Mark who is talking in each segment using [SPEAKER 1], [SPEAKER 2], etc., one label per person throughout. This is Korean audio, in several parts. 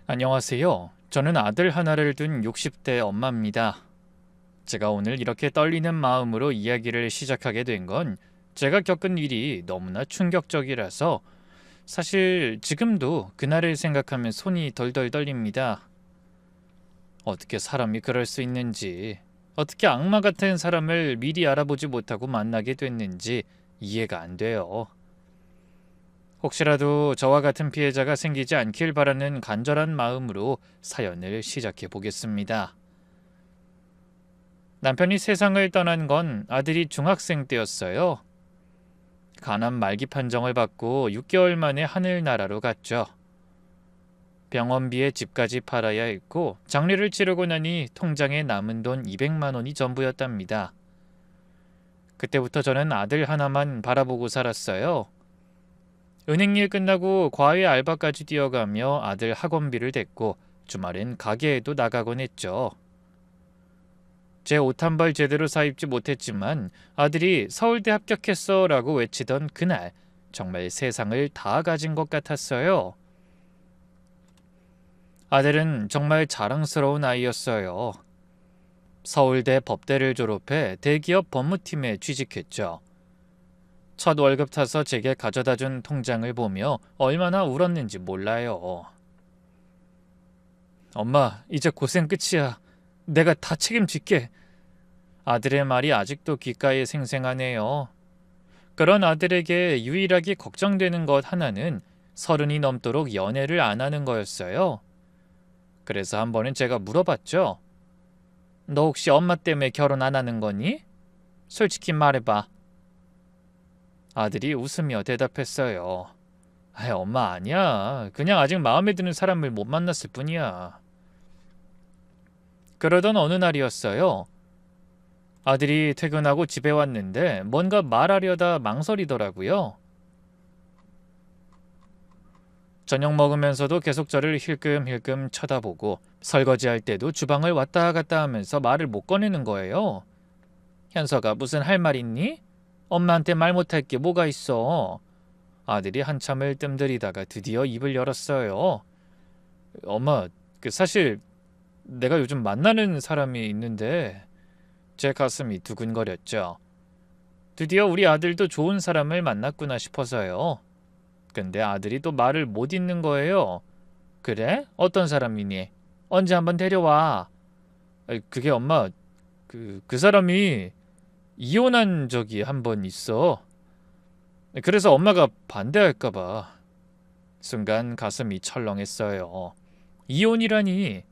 [SPEAKER 1] 안녕하세요. 저는 아들 하나를 둔 60대 엄마입니다. 제가 오늘 이렇게 떨리는 마음으로 이야기를 시작하게 된 건 제가 겪은 일이 너무나 충격적이라서 사실 지금도 그날을 생각하면 손이 덜덜 떨립니다. 어떻게 사람이 그럴 수 있는지, 어떻게 악마 같은 사람을 미리 알아보지 못하고 만나게 됐는지 이해가 안 돼요. 혹시라도 저와 같은 피해자가 생기지 않길 바라는 간절한 마음으로 사연을 시작해 보겠습니다. 남편이 세상을 떠난 건 아들이 중학생 때였어요. 간암 말기 판정을 받고 6개월 만에 하늘나라로 갔죠. 병원비에 집까지 팔아야 했고 장례를 치르고 나니 통장에 남은 돈 200만 원이 전부였답니다. 그때부터 저는 아들 하나만 바라보고 살았어요. 은행일 끝나고 과외 알바까지 뛰어가며 아들 학원비를 댔고 주말엔 가게에도 나가곤 했죠. 제 옷 한 벌 제대로 사입지 못했지만 아들이 서울대 합격했어 라고 외치던 그날 정말 세상을 다 가진 것 같았어요. 아들은 정말 자랑스러운 아이였어요. 서울대 법대를 졸업해 대기업 법무팀에 취직했죠. 첫 월급 타서 제게 가져다준 통장을 보며 얼마나 울었는지 몰라요. 엄마, 이제 고생 끝이야. 내가 다 책임질게. 아들의 말이 아직도 귓가에 생생하네요. 그런 아들에게 유일하게 걱정되는 것 하나는 30이 넘도록 연애를 안 하는 거였어요. 그래서 한 번은 제가 물어봤죠. 너 혹시 엄마 때문에 결혼 안 하는 거니? 솔직히 말해봐. 아들이 웃으며 대답했어요. 엄마 아니야. 그냥 아직 마음에 드는 사람을 못 만났을 뿐이야. 그러던 어느 날이었어요. 아들이 퇴근하고 집에 왔는데 뭔가 말하려다 망설이더라고요. 저녁 먹으면서도 계속 저를 힐끔힐끔 쳐다보고 설거지할 때도 주방을 왔다 갔다 하면서 말을 못 꺼내는 거예요. 현서가 무슨 할 말 있니? 엄마한테 말 못할 게 뭐가 있어? 아들이 한참을 뜸들이다가 드디어 입을 열었어요. 엄마, 사실 내가 요즘 만나는 사람이 있는데 제 가슴이 두근거렸죠. 드디어 우리 아들도 좋은 사람을 만났구나 싶어서요. 근데 아들이 또 말을 못 잇는 거예요. 그래? 어떤 사람이니? 언제 한번 데려와. 그게 엄마, 그 사람이 이혼한 적이 한 번 있어. 그래서 엄마가 반대할까 봐. 순간 가슴이 철렁했어요. 이혼이라니.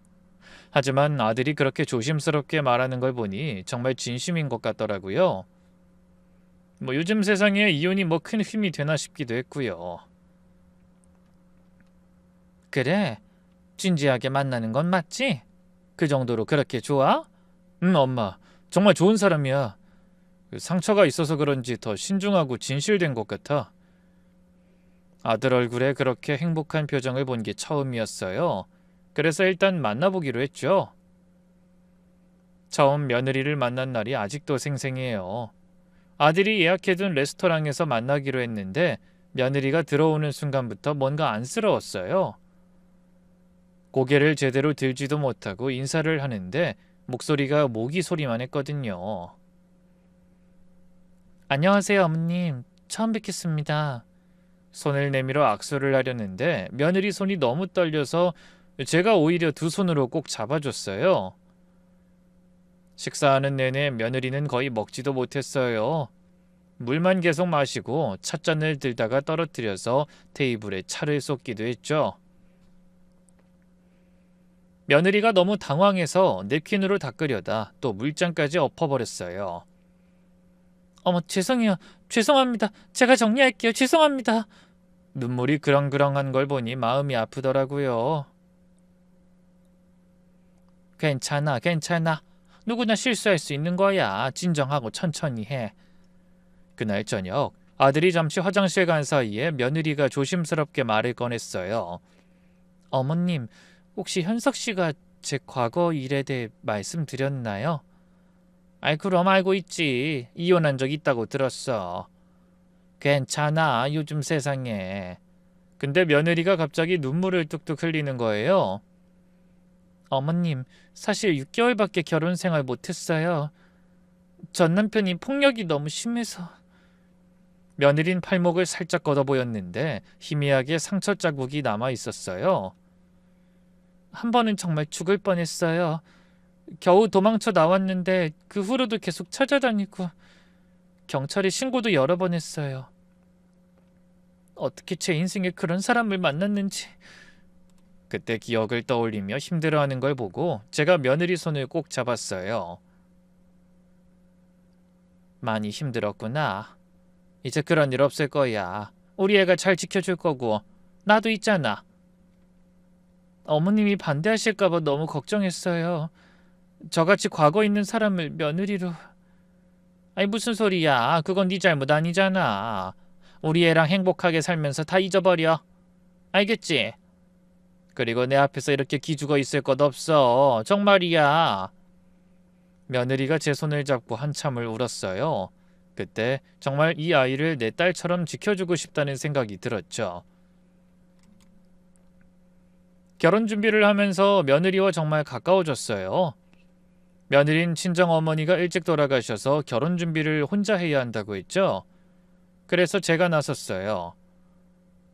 [SPEAKER 1] 하지만 아들이 그렇게 조심스럽게 말하는 걸 보니 정말 진심인 것 같더라고요. 요즘 세상에 이혼이 큰 힘이 되나 싶기도 했고요. 그래? 진지하게 만나는 건 맞지? 그 정도로 그렇게 좋아? 응, 엄마. 정말 좋은 사람이야. 상처가 있어서 그런지 더 신중하고 진실된 것 같아. 아들 얼굴에 그렇게 행복한 표정을 본 게 처음이었어요. 그래서 일단 만나보기로 했죠. 처음 며느리를 만난 날이 아직도 생생해요. 아들이 예약해둔 레스토랑에서 만나기로 했는데 며느리가 들어오는 순간부터 뭔가 안쓰러웠어요. 고개를 제대로 들지도 못하고 인사를 하는데 목소리가 모기 소리만 했거든요. 안녕하세요, 어머님. 처음 뵙겠습니다. 손을 내밀어 악수를 하려는데 며느리 손이 너무 떨려서 제가 오히려 두 손으로 꼭 잡아줬어요. 식사하는 내내 며느리는 거의 먹지도 못했어요. 물만 계속 마시고 찻잔을 들다가 떨어뜨려서 테이블에 차를 쏟기도 했죠. 며느리가 너무 당황해서 냅킨으로 닦으려다 또 물잔까지 엎어버렸어요. 어머, 죄송해요. 죄송합니다. 제가 정리할게요. 죄송합니다. 눈물이 그렁그렁한 걸 보니 마음이 아프더라고요. 괜찮아, 괜찮아. 누구나 실수할 수 있는 거야. 진정하고 천천히 해. 그날 저녁 아들이 잠시 화장실 간 사이에 며느리가 조심스럽게 말을 꺼냈어요. 어머님, 혹시 현석 씨가 제 과거 일에 대해 말씀드렸나요? 아이, 그럼 알고 있지. 이혼한 적 있다고 들었어. 괜찮아, 요즘 세상에. 근데 며느리가 갑자기 눈물을 뚝뚝 흘리는 거예요. 어머님, 사실 6개월밖에 결혼 생활 못했어요. 전 남편이 폭력이 너무 심해서. 며느린 팔목을 살짝 걷어 보였는데 희미하게 상처 자국이 남아 있었어요. 한 번은 정말 죽을 뻔했어요. 겨우 도망쳐 나왔는데 그 후로도 계속 찾아다니고 경찰에 신고도 여러 번 했어요. 어떻게 제 인생에 그런 사람을 만났는지. 그때 기억을 떠올리며 힘들어하는 걸 보고 제가 며느리 손을 꼭 잡았어요. 많이 힘들었구나. 이제 그런 일 없을 거야. 우리 애가 잘 지켜줄 거고 나도 있잖아. 어머님이 반대하실까봐 너무 걱정했어요. 저같이 과거 있는 사람을 며느리로. 아니 무슨 소리야. 그건 네 잘못 아니잖아. 우리 애랑 행복하게 살면서 다 잊어버려. 알겠지? 그리고 내 앞에서 이렇게 기죽어 있을 것 없어. 정말이야. 며느리가 제 손을 잡고 한참을 울었어요. 그때 정말 이 아이를 내 딸처럼 지켜주고 싶다는 생각이 들었죠. 결혼 준비를 하면서 며느리와 정말 가까워졌어요. 며느린 친정어머니가 일찍 돌아가셔서 결혼 준비를 혼자 해야 한다고 했죠. 그래서 제가 나섰어요.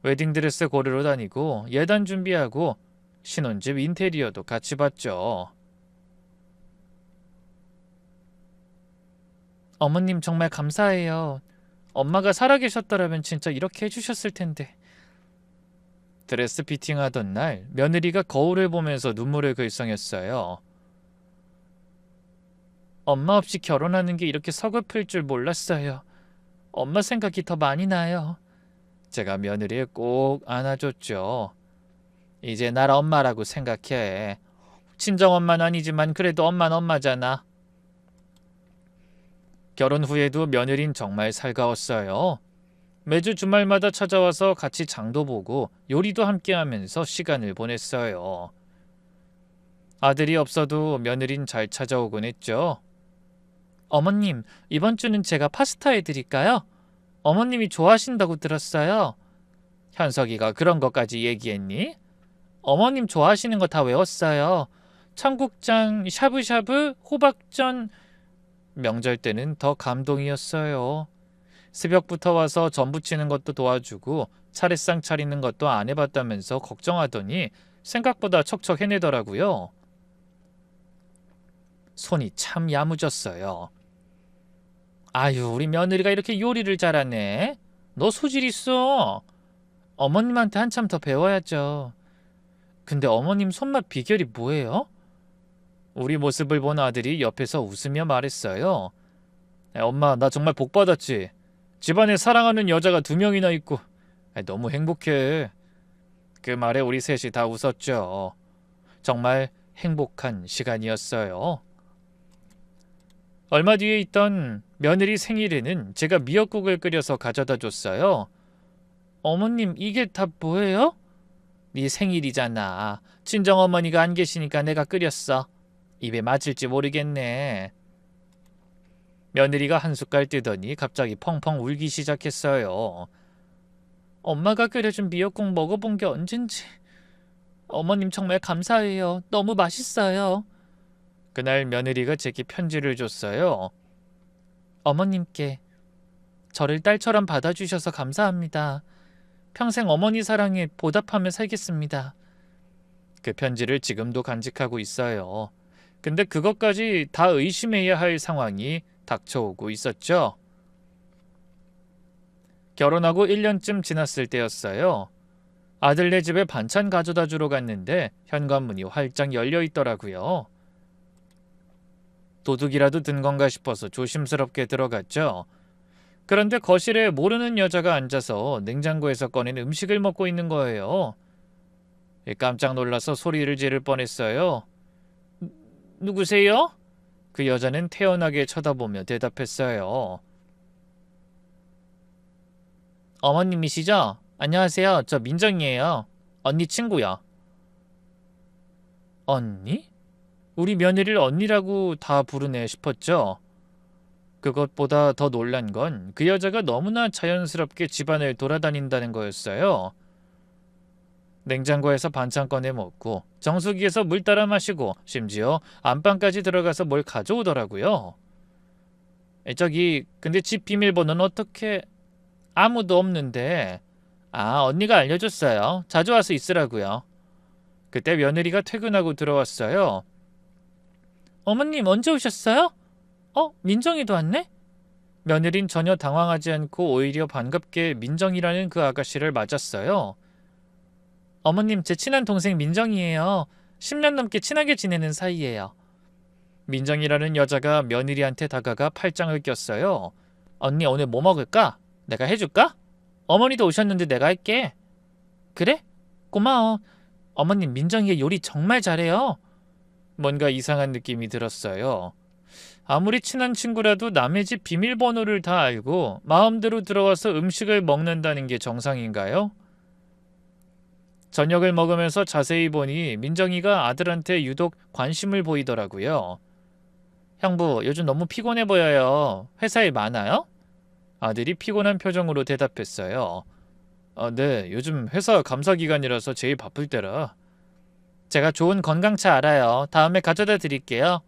[SPEAKER 1] 웨딩드레스 고르러 다니고 예단 준비하고 신혼집 인테리어도 같이 봤죠. 어머님 정말 감사해요. 엄마가 살아계셨더라면 진짜 이렇게 해주셨을 텐데. 드레스 피팅하던 날 며느리가 거울을 보면서 눈물을 글썽였어요. 엄마 없이 결혼하는 게 이렇게 서글플 줄 몰랐어요. 엄마 생각이 더 많이 나요. 제가 며느리를 꼭 안아줬죠. 이제 날 엄마라고 생각해. 친정엄마는 아니지만 그래도 엄마는 엄마잖아. 결혼 후에도 며느린 정말 살가웠어요. 매주 주말마다 찾아와서 같이 장도 보고 요리도 함께 하면서 시간을 보냈어요. 아들이 없어도 며느린 잘 찾아오곤 했죠. 어머님, 이번 주는 제가 파스타 해드릴까요? 어머님이 좋아하신다고 들었어요. 현석이가 그런 것까지 얘기했니? 어머님 좋아하시는 거 다 외웠어요. 청국장, 샤브샤브, 호박전. 명절 때는 더 감동이었어요. 새벽부터 와서 전 부치는 것도 도와주고 차례상 차리는 것도 안 해봤다면서 걱정하더니 생각보다 척척 해내더라고요. 손이 참 야무졌어요. 아유, 우리 며느리가 이렇게 요리를 잘하네. 너 소질 있어. 어머님한테 한참 더 배워야죠. 근데 어머님 손맛 비결이 뭐예요? 우리 모습을 본 아들이 옆에서 웃으며 말했어요. 엄마, 나 정말 복 받았지. 집안에 사랑하는 여자가 2명이나 있고 너무 행복해. 그 말에 우리 셋이 다 웃었죠. 정말 행복한 시간이었어요. 얼마 뒤에 있던 며느리 생일에는 제가 미역국을 끓여서 가져다 줬어요. 어머님, 이게 다 뭐예요? 네 생일이잖아. 친정어머니가 안 계시니까 내가 끓였어. 입에 맞을지 모르겠네. 며느리가 한 숟갈 뜨더니 갑자기 펑펑 울기 시작했어요. 엄마가 끓여준 미역국 먹어본 게 언젠지. 어머님 정말 감사해요. 너무 맛있어요. 그날 며느리가 제게 편지를 줬어요. 어머님께 저를 딸처럼 받아주셔서 감사합니다. 평생 어머니 사랑에 보답하며 살겠습니다. 그 편지를 지금도 간직하고 있어요. 근데 그것까지 다 의심해야 할 상황이 닥쳐오고 있었죠. 결혼하고 1년쯤 지났을 때였어요. 아들네 집에 반찬 가져다 주러 갔는데 현관문이 활짝 열려 있더라고요. 도둑이라도 든 건가 싶어서 조심스럽게 들어갔죠. 그런데 거실에 모르는 여자가 앉아서 냉장고에서 꺼낸 음식을 먹고 있는 거예요. 깜짝 놀라서 소리를 지를 뻔했어요. 누구세요? 그 여자는 태연하게 쳐다보며 대답했어요. 어머님이시죠? 안녕하세요. 저 민정이에요. 언니 친구요. 언니? 우리 며느리를 언니라고 다 부르네 싶었죠. 그것보다 더 놀란 건 그 여자가 너무나 자연스럽게 집안을 돌아다닌다는 거였어요. 냉장고에서 반찬 꺼내 먹고 정수기에서 물 따라 마시고 심지어 안방까지 들어가서 뭘 가져오더라고요. 저기 근데 집 비밀번호는 어떻게? 아무도 없는데. 아, 언니가 알려줬어요. 자주 와서 있으라고요. 그때 며느리가 퇴근하고 들어왔어요. 어머님 언제 오셨어요? 민정이도 왔네? 며느린 전혀 당황하지 않고 오히려 반갑게 민정이라는 그 아가씨를 맞았어요. 어머님, 제 친한 동생 민정이에요. 10년 넘게 친하게 지내는 사이예요. 민정이라는 여자가 며느리한테 다가가 팔짱을 꼈어요. 언니 오늘 뭐 먹을까? 내가 해줄까? 어머니도 오셨는데 내가 할게. 그래? 고마워. 어머님, 민정이가 요리 정말 잘해요. 뭔가 이상한 느낌이 들었어요. 아무리 친한 친구라도 남의 집 비밀번호를 다 알고 마음대로 들어와서 음식을 먹는다는 게 정상인가요? 저녁을 먹으면서 자세히 보니 민정이가 아들한테 유독 관심을 보이더라고요. 형부, 요즘 너무 피곤해 보여요. 회사 일 많아요? 아들이 피곤한 표정으로 대답했어요. 네, 요즘 회사 감사 기간이라서 제일 바쁠 때라. 제가 좋은 건강차 알아요. 다음에 가져다 드릴게요.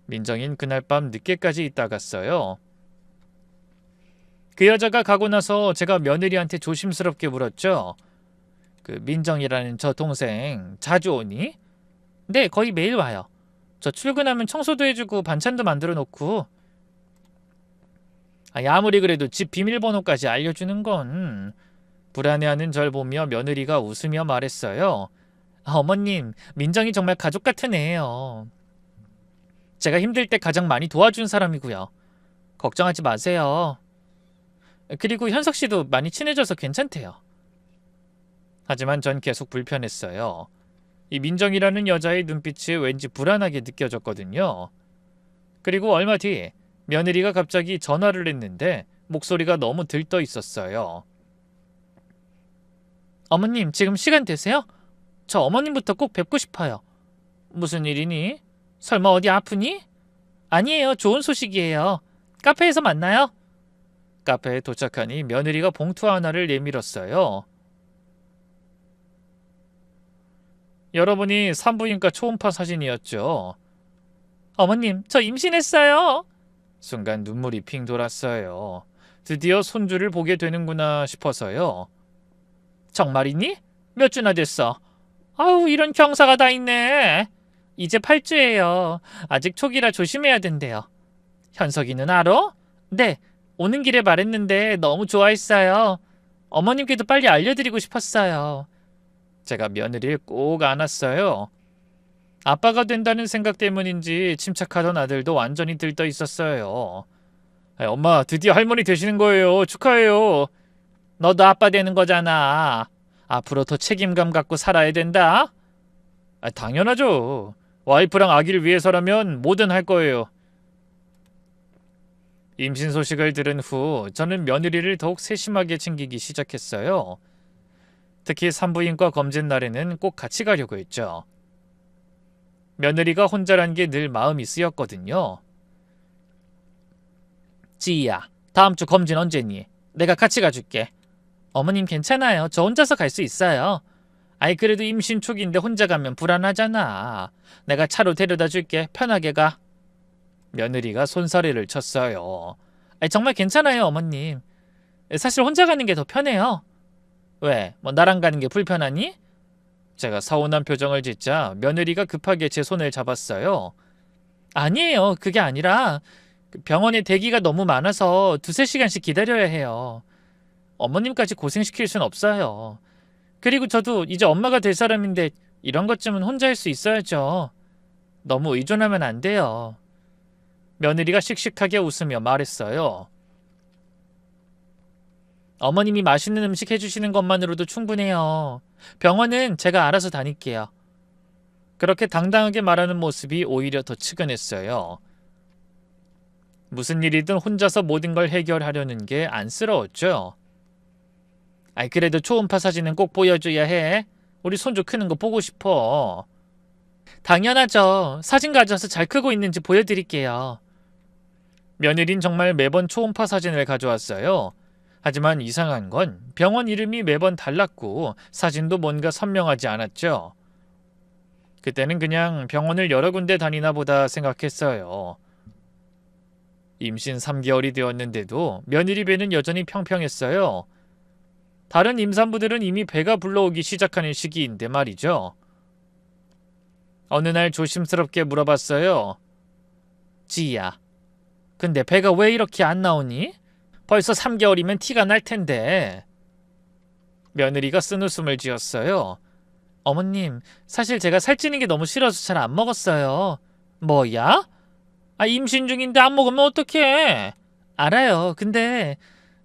[SPEAKER 1] 민정인 그날 밤 늦게까지 있다 갔어요. 그 여자가 가고 나서 제가 며느리한테 조심스럽게 물었죠. 그 민정이라는 저 동생 자주 오니? 네, 거의 매일 와요. 저 출근하면 청소도 해주고 반찬도 만들어 놓고. 아무리 그래도 집 비밀번호까지 알려주는 건. 불안해하는 절 보며 며느리가 웃으며 말했어요. 어머님, 민정이 정말 가족 같은 애예요. 제가 힘들 때 가장 많이 도와준 사람이고요. 걱정하지 마세요. 그리고 현석 씨도 많이 친해져서 괜찮대요. 하지만 전 계속 불편했어요. 이 민정이라는 여자의 눈빛이 왠지 불안하게 느껴졌거든요. 그리고 얼마 뒤 며느리가 갑자기 전화를 했는데 목소리가 너무 들떠 있었어요. 어머님, 지금 시간 되세요? 저 어머님부터 꼭 뵙고 싶어요. 무슨 일이니? 설마 어디 아프니? 아니에요. 좋은 소식이에요. 카페에서 만나요. 카페에 도착하니 며느리가 봉투 하나를 내밀었어요. 여러분이 산부인과 초음파 사진이었죠. 어머님, 저 임신했어요. 순간 눈물이 핑 돌았어요. 드디어 손주를 보게 되는구나 싶어서요. 정말이니? 몇 주나 됐어? 아우, 이런 경사가 다 있네. 이제 8주예요. 아직 초기라 조심해야 된대요. 현석이는 알아? 네, 오는 길에 말했는데 너무 좋아했어요. 어머님께도 빨리 알려드리고 싶었어요. 제가 며느리를 꼭 안았어요. 아빠가 된다는 생각 때문인지 침착하던 아들도 완전히 들떠 있었어요. 엄마, 드디어 할머니 되시는 거예요. 축하해요. 너도 아빠 되는 거잖아. 앞으로 더 책임감 갖고 살아야 된다. 당연하죠. 와이프랑 아기를 위해서라면 뭐든 할 거예요. 임신 소식을 들은 후 저는 며느리를 더욱 세심하게 챙기기 시작했어요. 특히 산부인과 검진 날에는 꼭 같이 가려고 했죠. 며느리가 혼자란 게 늘 마음이 쓰였거든요. 지희야, 다음 주 검진 언제니? 내가 같이 가줄게. 어머님 괜찮아요. 저 혼자서 갈 수 있어요. 그래도 임신 초기인데 혼자 가면 불안하잖아. 내가 차로 데려다 줄게. 편하게 가. 며느리가 손사래를 쳤어요. 정말 괜찮아요, 어머님. 사실 혼자 가는 게 더 편해요. 왜? 뭐 나랑 가는 게 불편하니? 제가 서운한 표정을 짓자 며느리가 급하게 제 손을 잡았어요. 아니에요. 그게 아니라 병원에 대기가 너무 많아서 2~3시간씩 기다려야 해요. 어머님까지 고생시킬 순 없어요. 그리고 저도 이제 엄마가 될 사람인데 이런 것쯤은 혼자 할 수 있어야죠. 너무 의존하면 안 돼요. 며느리가 씩씩하게 웃으며 말했어요. 어머님이 맛있는 음식 해주시는 것만으로도 충분해요. 병원은 제가 알아서 다닐게요. 그렇게 당당하게 말하는 모습이 오히려 더 측은했어요. 무슨 일이든 혼자서 모든 걸 해결하려는 게 안쓰러웠죠. 그래도 초음파 사진은 꼭 보여줘야 해. 우리 손주 크는 거 보고 싶어. 당연하죠. 사진 가져와서 잘 크고 있는지 보여드릴게요. 며느린 정말 매번 초음파 사진을 가져왔어요. 하지만 이상한 건 병원 이름이 매번 달랐고 사진도 뭔가 선명하지 않았죠. 그때는 그냥 병원을 여러 군데 다니나 보다 생각했어요. 임신 3개월이 되었는데도 며느리 배는 여전히 평평했어요. 다른 임산부들은 이미 배가 불러오기 시작하는 시기인데 말이죠. 어느 날 조심스럽게 물어봤어요. 지희야, 근데 배가 왜 이렇게 안 나오니? 벌써 3개월이면 티가 날 텐데. 며느리가 쓴웃음을 지었어요. 어머님, 사실 제가 살찌는 게 너무 싫어서 잘 안 먹었어요. 뭐야? 임신 중인데 안 먹으면 어떡해? 알아요. 근데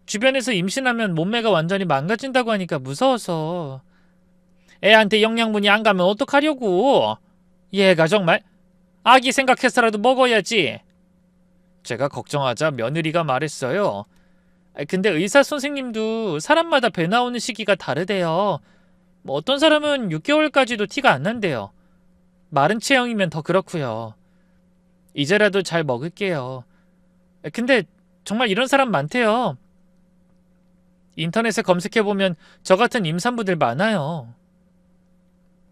[SPEAKER 1] 주변에서 임신하면 몸매가 완전히 망가진다고 하니까 무서워서. 애한테 영양분이 안 가면 어떡하려고? 얘가 정말 아기 생각해서라도 먹어야지. 제가 걱정하자 며느리가 말했어요. 근데 의사 선생님도 사람마다 배 나오는 시기가 다르대요. 뭐 어떤 사람은 6개월까지도 티가 안 난대요. 마른 체형이면 더 그렇고요. 이제라도 잘 먹을게요. 근데 정말 이런 사람 많대요. 인터넷에 검색해보면 저 같은 임산부들 많아요.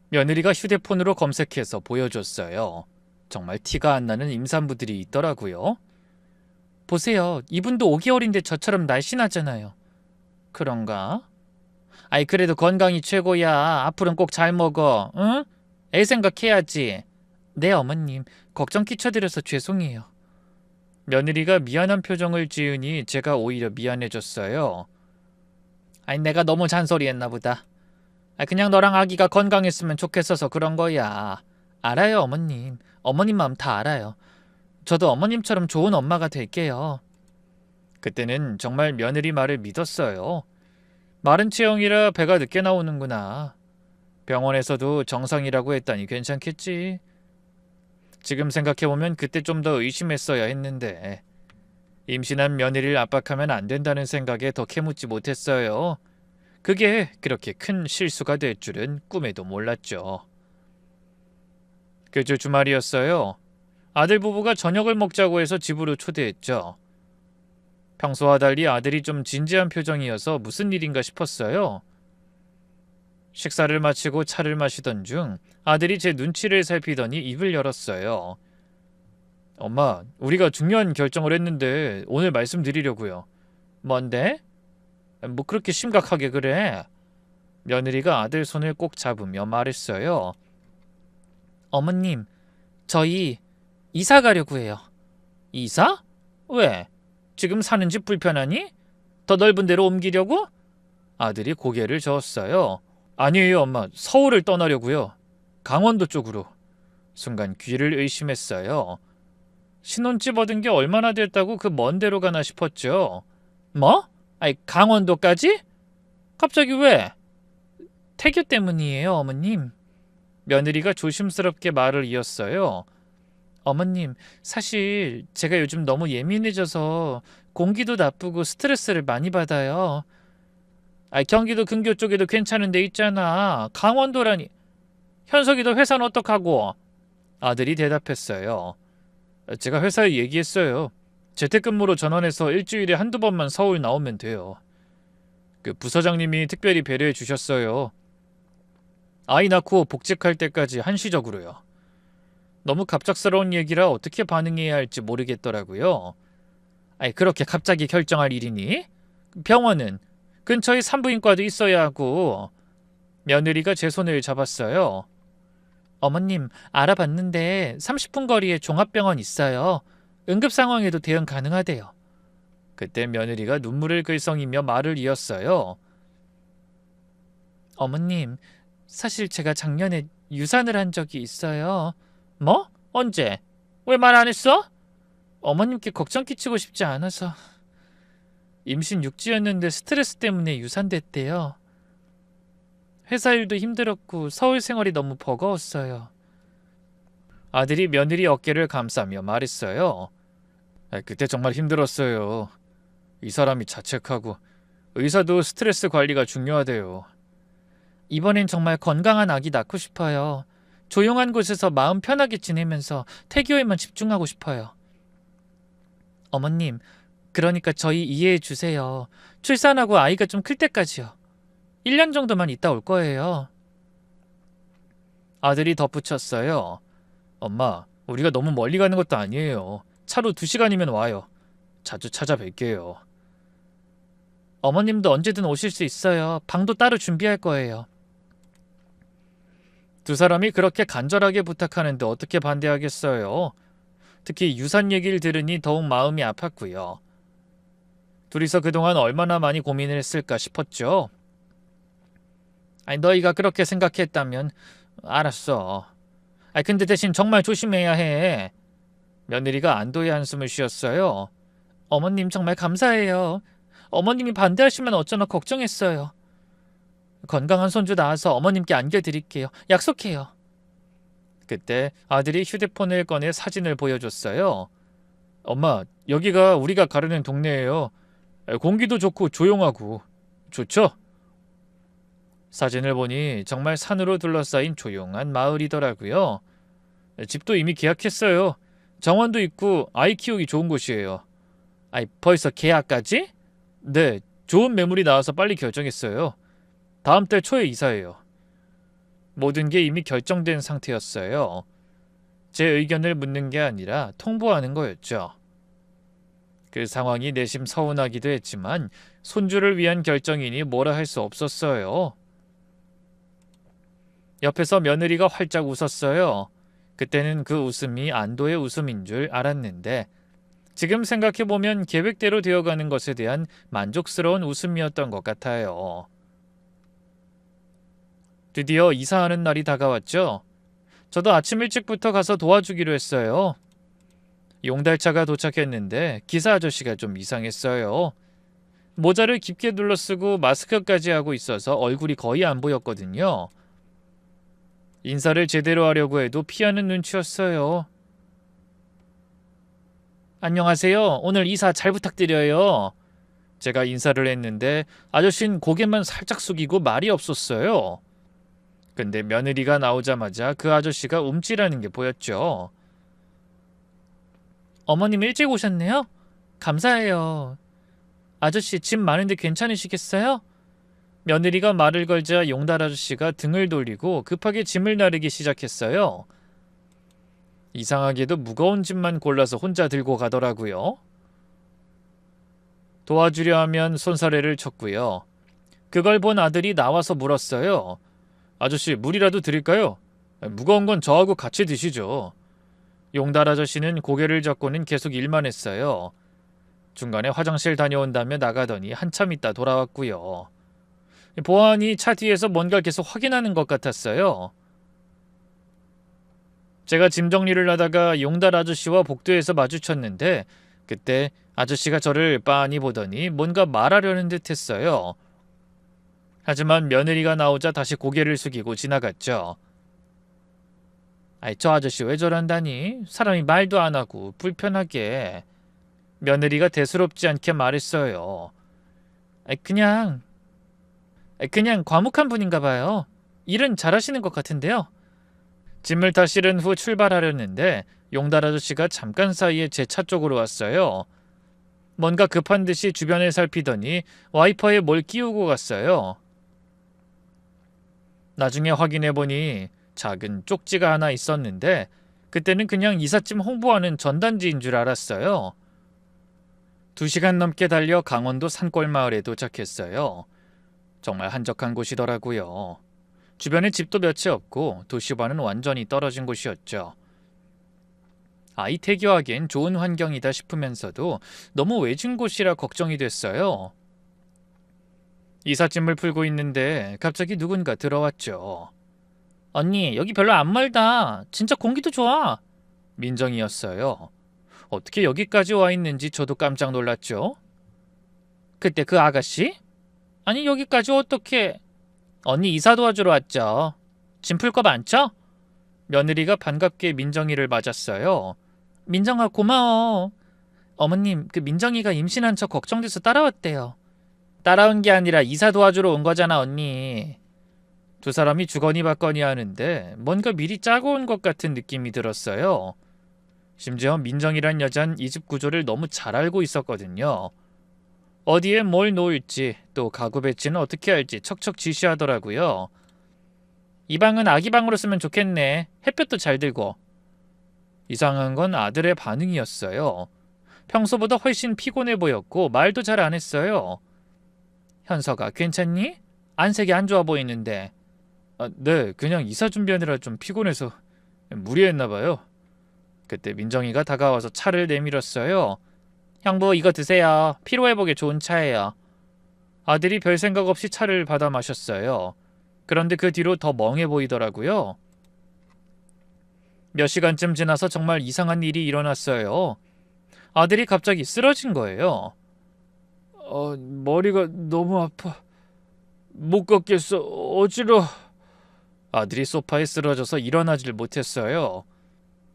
[SPEAKER 1] 며느리가 휴대폰으로 검색해서 보여줬어요. 정말 티가 안 나는 임산부들이 있더라고요. 보세요. 이분도 5개월인데 저처럼 날씬하잖아요. 그런가? 그래도 건강이 최고야. 앞으로는 꼭 잘 먹어. 응? 애 생각해야지. 네, 어머님. 걱정 끼쳐드려서 죄송해요. 며느리가 미안한 표정을 지으니 제가 오히려 미안해졌어요. 내가 너무 잔소리했나 보다. 그냥 너랑 아기가 건강했으면 좋겠어서 그런 거야. 알아요, 어머님. 어머님 마음 다 알아요. 저도 어머님처럼 좋은 엄마가 될게요. 그때는 정말 며느리 말을 믿었어요. 마른 체형이라 배가 늦게 나오는구나. 병원에서도 정상이라고 했다니 괜찮겠지. 지금 생각해보면 그때 좀 더 의심했어야 했는데 임신한 며느리를 압박하면 안 된다는 생각에 더 캐묻지 못했어요. 그게 그렇게 큰 실수가 될 줄은 꿈에도 몰랐죠. 그 주 주말이었어요. 아들 부부가 저녁을 먹자고 해서 집으로 초대했죠. 평소와 달리 아들이 좀 진지한 표정이어서 무슨 일인가 싶었어요. 식사를 마치고 차를 마시던 중 아들이 제 눈치를 살피더니 입을 열었어요. 엄마, 우리가 중요한 결정을 했는데 오늘 말씀드리려고요. 뭔데? 뭐 그렇게 심각하게 그래? 며느리가 아들 손을 꼭 잡으며 말했어요. 어머님, 저희 이사 가려고 해요. 이사? 왜? 지금 사는 집 불편하니? 더 넓은 데로 옮기려고? 아들이 고개를 저었어요. 아니에요, 엄마. 서울을 떠나려고요. 강원도 쪽으로. 순간 귀를 의심했어요. 신혼집 얻은 게 얼마나 됐다고 그 먼 데로 가나 싶었죠. 뭐? 강원도까지? 갑자기 왜? 태교 때문이에요, 어머님. 며느리가 조심스럽게 말을 이었어요. 어머님, 사실 제가 요즘 너무 예민해져서 공기도 나쁘고 스트레스를 많이 받아요. 경기도 근교 쪽에도 괜찮은 데 있잖아. 강원도라니. 현석이도 회사는 어떡하고? 아들이 대답했어요. 제가 회사에 얘기했어요. 재택근무로 전환해서 일주일에 한두 번만 서울 나오면 돼요. 그 부서장님이 특별히 배려해 주셨어요. 아이 낳고 복직할 때까지 한시적으로요. 너무 갑작스러운 얘기라 어떻게 반응해야 할지 모르겠더라고요. 그렇게 갑자기 결정할 일이니? 병원은 근처에 산부인과도 있어야 하고. 며느리가 제 손을 잡았어요. 어머님, 알아봤는데 30분 거리에 종합병원 있어요. 응급 상황에도 대응 가능하대요. 그때 며느리가 눈물을 글썽이며 말을 이었어요. 어머님, 사실 제가 작년에 유산을 한 적이 있어요. 뭐? 언제? 왜 말 안 했어? 어머님께 걱정 끼치고 싶지 않아서. 임신 6주였는데 스트레스 때문에 유산됐대요. 회사 일도 힘들었고 서울 생활이 너무 버거웠어요. 아들이 며느리 어깨를 감싸며 말했어요. 그때 정말 힘들었어요. 이 사람이 자책하고 의사도 스트레스 관리가 중요하대요. 이번엔 정말 건강한 아기 낳고 싶어요. 조용한 곳에서 마음 편하게 지내면서 태교에만 집중하고 싶어요. 어머님, 그러니까 저희 이해해 주세요. 출산하고 아이가 좀 클 때까지요. 1년 정도만 있다 올 거예요. 아들이 덧붙였어요. 엄마, 우리가 너무 멀리 가는 것도 아니에요. 차로 2시간이면 와요. 자주 찾아뵐게요. 어머님도 언제든 오실 수 있어요. 방도 따로 준비할 거예요. 두 사람이 그렇게 간절하게 부탁하는데 어떻게 반대하겠어요? 특히 유산 얘기를 들으니 더욱 마음이 아팠고요. 둘이서 그동안 얼마나 많이 고민을 했을까 싶었죠. 아니, 너희가 그렇게 생각했다면 알았어. 근데 대신 정말 조심해야 해. 며느리가 안도의 한숨을 쉬었어요. 어머님 정말 감사해요. 어머님이 반대하시면 어쩌나 걱정했어요. 건강한 손주 낳아서 어머님께 안겨드릴게요. 약속해요. 그때 아들이 휴대폰을 꺼내 사진을 보여줬어요. 엄마, 여기가 우리가 가려는 동네예요. 공기도 좋고 조용하고. 좋죠? 사진을 보니 정말 산으로 둘러싸인 조용한 마을이더라고요. 집도 이미 계약했어요. 정원도 있고 아이 키우기 좋은 곳이에요. 벌써 계약까지? 네, 좋은 매물이 나와서 빨리 결정했어요. 다음 달 초에 이사해요. 모든 게 이미 결정된 상태였어요. 제 의견을 묻는 게 아니라 통보하는 거였죠. 그 상황이 내심 서운하기도 했지만 손주를 위한 결정이니 뭐라 할 수 없었어요. 옆에서 며느리가 활짝 웃었어요. 그때는 그 웃음이 안도의 웃음인 줄 알았는데 지금 생각해보면 계획대로 되어가는 것에 대한 만족스러운 웃음이었던 것 같아요. 드디어 이사하는 날이 다가왔죠. 저도 아침 일찍부터 가서 도와주기로 했어요. 용달차가 도착했는데 기사 아저씨가 좀 이상했어요. 모자를 깊게 둘러쓰고 마스크까지 하고 있어서 얼굴이 거의 안 보였거든요. 인사를 제대로 하려고 해도 피하는 눈치였어요. 안녕하세요. 오늘 이사 잘 부탁드려요. 제가 인사를 했는데 아저씨는 고개만 살짝 숙이고 말이 없었어요. 근데 며느리가 나오자마자 그 아저씨가 움찔하는 게 보였죠. 어머님 일찍 오셨네요? 감사해요. 아저씨 짐 많은데 괜찮으시겠어요? 며느리가 말을 걸자 용달 아저씨가 등을 돌리고 급하게 짐을 나르기 시작했어요. 이상하게도 무거운 짐만 골라서 혼자 들고 가더라고요. 도와주려 하면 손사래를 쳤고요. 그걸 본 아들이 나와서 물었어요. 아저씨, 물이라도 드릴까요? 무거운 건 저하고 같이 드시죠. 용달 아저씨는 고개를 젓고는 계속 일만 했어요. 중간에 화장실 다녀온다며 나가더니 한참 있다 돌아왔고요. 보아하니 차 뒤에서 뭔가 계속 확인하는 것 같았어요. 제가 짐 정리를 하다가 용달 아저씨와 복도에서 마주쳤는데 그때 아저씨가 저를 빤히 보더니 뭔가 말하려는 듯 했어요. 하지만 며느리가 나오자 다시 고개를 숙이고 지나갔죠. 저 아저씨 왜 저런다니? 사람이 말도 안 하고 불편하게. 며느리가 대수롭지 않게 말했어요. 그냥 과묵한 분인가 봐요. 일은 잘하시는 것 같은데요. 짐을 다 실은 후 출발하려는데 용달 아저씨가 잠깐 사이에 제 차 쪽으로 왔어요. 뭔가 급한 듯이 주변을 살피더니 와이퍼에 뭘 끼우고 갔어요. 나중에 확인해보니 작은 쪽지가 하나 있었는데 그때는 그냥 이삿짐 홍보하는 전단지인 줄 알았어요. 2시간 넘게 달려 강원도 산골마을에 도착했어요. 정말 한적한 곳이더라고요. 주변에 집도 몇 채 없고 도시와는 완전히 떨어진 곳이었죠. 아이 태교하기엔 좋은 환경이다 싶으면서도 너무 외진 곳이라 걱정이 됐어요. 이삿짐을 풀고 있는데 갑자기 누군가 들어왔죠. 언니, 여기 별로 안 멀다. 진짜 공기도 좋아. 민정이었어요. 어떻게 여기까지 와 있는지 저도 깜짝 놀랐죠. 그때 그 아가씨? 아니, 여기까지 어떻게... 언니 이사 도와주러 왔죠. 짐 풀 거 많죠? 며느리가 반갑게 민정이를 맞았어요. 민정아, 고마워. 어머님, 그 민정이가 임신한 척 걱정돼서 따라왔대요. 따라온 게 아니라 이사 도와주러 온 거잖아, 언니. 두 사람이 주거니 받거니 하는데 뭔가 미리 짜고 온 것 같은 느낌이 들었어요. 심지어 민정이란 여잔 이 집 구조를 너무 잘 알고 있었거든요. 어디에 뭘 놓을지 또 가구 배치는 어떻게 할지 척척 지시하더라고요. 이 방은 아기 방으로 쓰면 좋겠네. 햇볕도 잘 들고. 이상한 건 아들의 반응이었어요. 평소보다 훨씬 피곤해 보였고 말도 잘 안 했어요. 현서가 괜찮니? 안색이 안 좋아 보이는데. 네, 그냥 이사 준비하느라 좀 피곤해서 무리했나 봐요. 그때 민정이가 다가와서 차를 내밀었어요. 형부 이거 드세요. 피로회복에 좋은 차예요. 아들이 별 생각 없이 차를 받아 마셨어요. 그런데 그 뒤로 더 멍해 보이더라고요. 몇 시간쯤 지나서 정말 이상한 일이 일어났어요. 아들이 갑자기 쓰러진 거예요. 머리가 너무 아파. 못 걷겠어. 어지러워. 아들이 소파에 쓰러져서 일어나질 못했어요.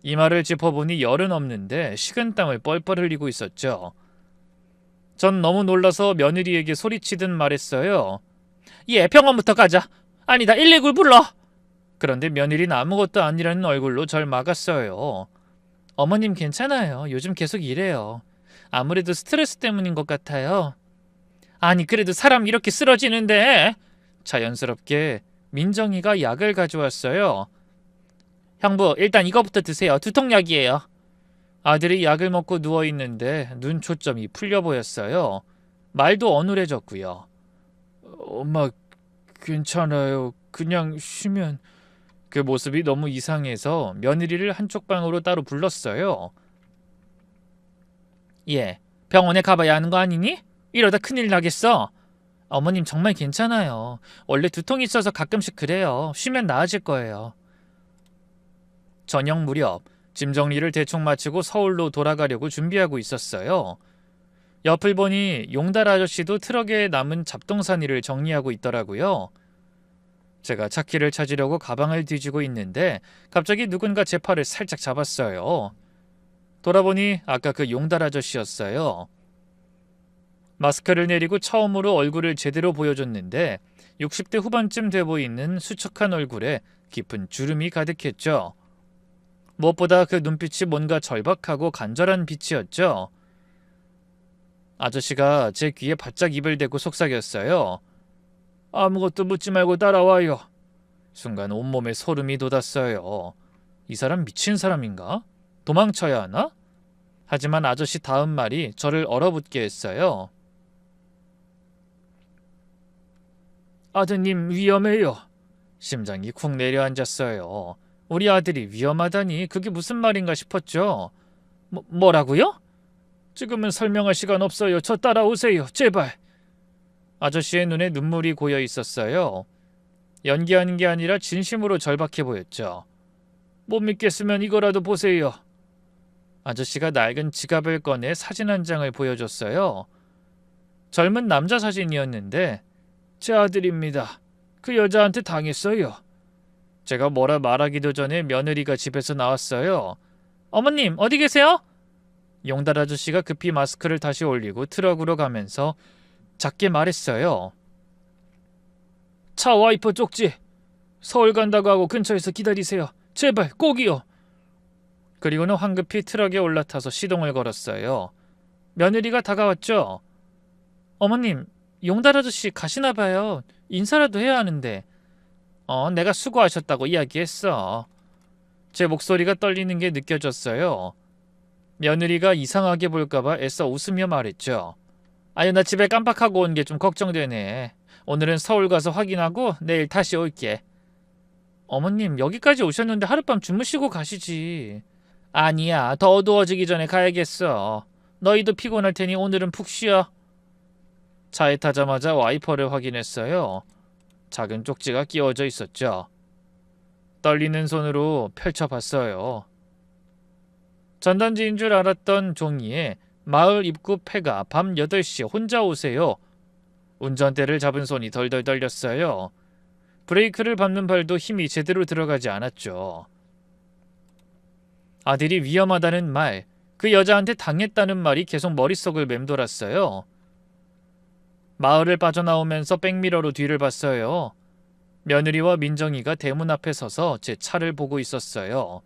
[SPEAKER 1] 이마를 짚어보니 열은 없는데 식은땀을 뻘뻘 흘리고 있었죠. 전 너무 놀라서 며느리에게 소리치듯 말했어요. 예, 병원부터 가자. 아니다, 119를 불러. 그런데 며느리는 아무것도 아니라는 얼굴로 절 막았어요. 어머님 괜찮아요. 요즘 계속 이래요. 아무래도 스트레스 때문인 것 같아요. 아니 그래도 사람 이렇게 쓰러지는데. 자연스럽게 민정이가 약을 가져왔어요. 형부 일단 이거부터 드세요. 두통약이에요. 아들이 약을 먹고 누워있는데 눈 초점이 풀려 보였어요. 말도 어눌해졌고요. 엄마 괜찮아요. 그냥 쉬면. 그 모습이 너무 이상해서 며느리를 한쪽 방으로 따로 불렀어요. 예, 병원에 가봐야 하는 거 아니니? 이러다 큰일 나겠어. 어머님 정말 괜찮아요. 원래 두통이 있어서 가끔씩 그래요. 쉬면 나아질 거예요. 저녁 무렵 짐 정리를 대충 마치고 서울로 돌아가려고 준비하고 있었어요. 옆을 보니 용달 아저씨도 트럭에 남은 잡동사니를 정리하고 있더라고요. 제가 차키를 찾으려고 가방을 뒤지고 있는데 갑자기 누군가 제 팔을 살짝 잡았어요. 돌아보니 아까 그 용달 아저씨였어요. 마스크를 내리고 처음으로 얼굴을 제대로 보여줬는데 60대 후반쯤 돼 보이는 수척한 얼굴에 깊은 주름이 가득했죠. 무엇보다 그 눈빛이 뭔가 절박하고 간절한 빛이었죠. 아저씨가 제 귀에 바짝 입을 대고 속삭였어요. 아무것도 묻지 말고 따라와요. 순간 온몸에 소름이 돋았어요. 이 사람 미친 사람인가? 도망쳐야 하나? 하지만 아저씨 다음 말이 저를 얼어붙게 했어요. 아드님 위험해요. 심장이 쿵 내려앉았어요. 우리 아들이 위험하다니 그게 무슨 말인가 싶었죠. 뭐라고요? 지금은 설명할 시간 없어요. 저 따라오세요. 제발. 아저씨의 눈에 눈물이 고여 있었어요. 연기하는 게 아니라 진심으로 절박해 보였죠. 못 믿겠으면 이거라도 보세요. 아저씨가 낡은 지갑을 꺼내 사진 한 장을 보여줬어요. 젊은 남자 사진이었는데 제 아들입니다. 그 여자한테 당했어요. 제가 뭐라 말하기도 전에 며느리가 집에서 나왔어요. 어머님 어디 계세요? 용달 아저씨가 급히 마스크를 다시 올리고 트럭으로 가면서 작게 말했어요. 차 와이퍼 쪽지. 서울 간다고 하고 근처에서 기다리세요. 제발 꼭이요. 그리고는 황급히 트럭에 올라타서 시동을 걸었어요. 며느리가 다가왔죠. 어머님, 용달 아저씨 가시나 봐요. 인사라도 해야 하는데. 내가 수고하셨다고 이야기했어. 제 목소리가 떨리는 게 느껴졌어요. 며느리가 이상하게 볼까봐 애써 웃으며 말했죠. 아유, 나 집에 깜빡하고 온 게 좀 걱정되네. 오늘은 서울 가서 확인하고 내일 다시 올게. 어머님, 여기까지 오셨는데 하룻밤 주무시고 가시지. 아니야, 더 어두워지기 전에 가야겠어. 너희도 피곤할 테니 오늘은 푹 쉬어. 차에 타자마자 와이퍼를 확인했어요. 작은 쪽지가 끼워져 있었죠. 떨리는 손으로 펼쳐봤어요. 전단지인 줄 알았던 종이에 마을 입구 폐가 밤 8시 혼자 오세요. 운전대를 잡은 손이 덜덜 떨렸어요. 브레이크를 밟는 발도 힘이 제대로 들어가지 않았죠. 아들이 위험하다는 말, 그 여자한테 당했다는 말이 계속 머릿속을 맴돌았어요. 마을을 빠져나오면서 백미러로 뒤를 봤어요. 며느리와 민정이가 대문 앞에 서서 제 차를 보고 있었어요.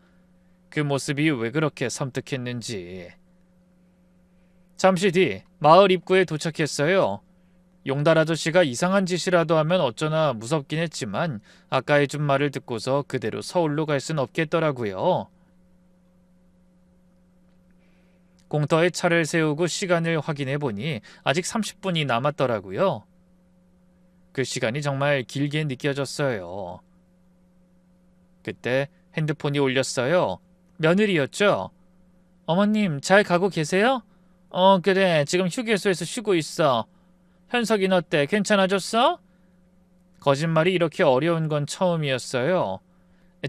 [SPEAKER 1] 그 모습이 왜 그렇게 섬뜩했는지. 잠시 뒤 마을 입구에 도착했어요. 용달 아저씨가 이상한 짓이라도 하면 어쩌나 무섭긴 했지만 아까 해준 말을 듣고서 그대로 서울로 갈 순 없겠더라고요. 공터에 차를 세우고 시간을 확인해 보니 아직 30분이 남았더라고요. 그 시간이 정말 길게 느껴졌어요. 그때 핸드폰이 울렸어요. 며느리였죠. 어머님, 잘 가고 계세요? 그래. 지금 휴게소에서 쉬고 있어. 현석이는 어때? 괜찮아졌어? 거짓말이 이렇게 어려운 건 처음이었어요.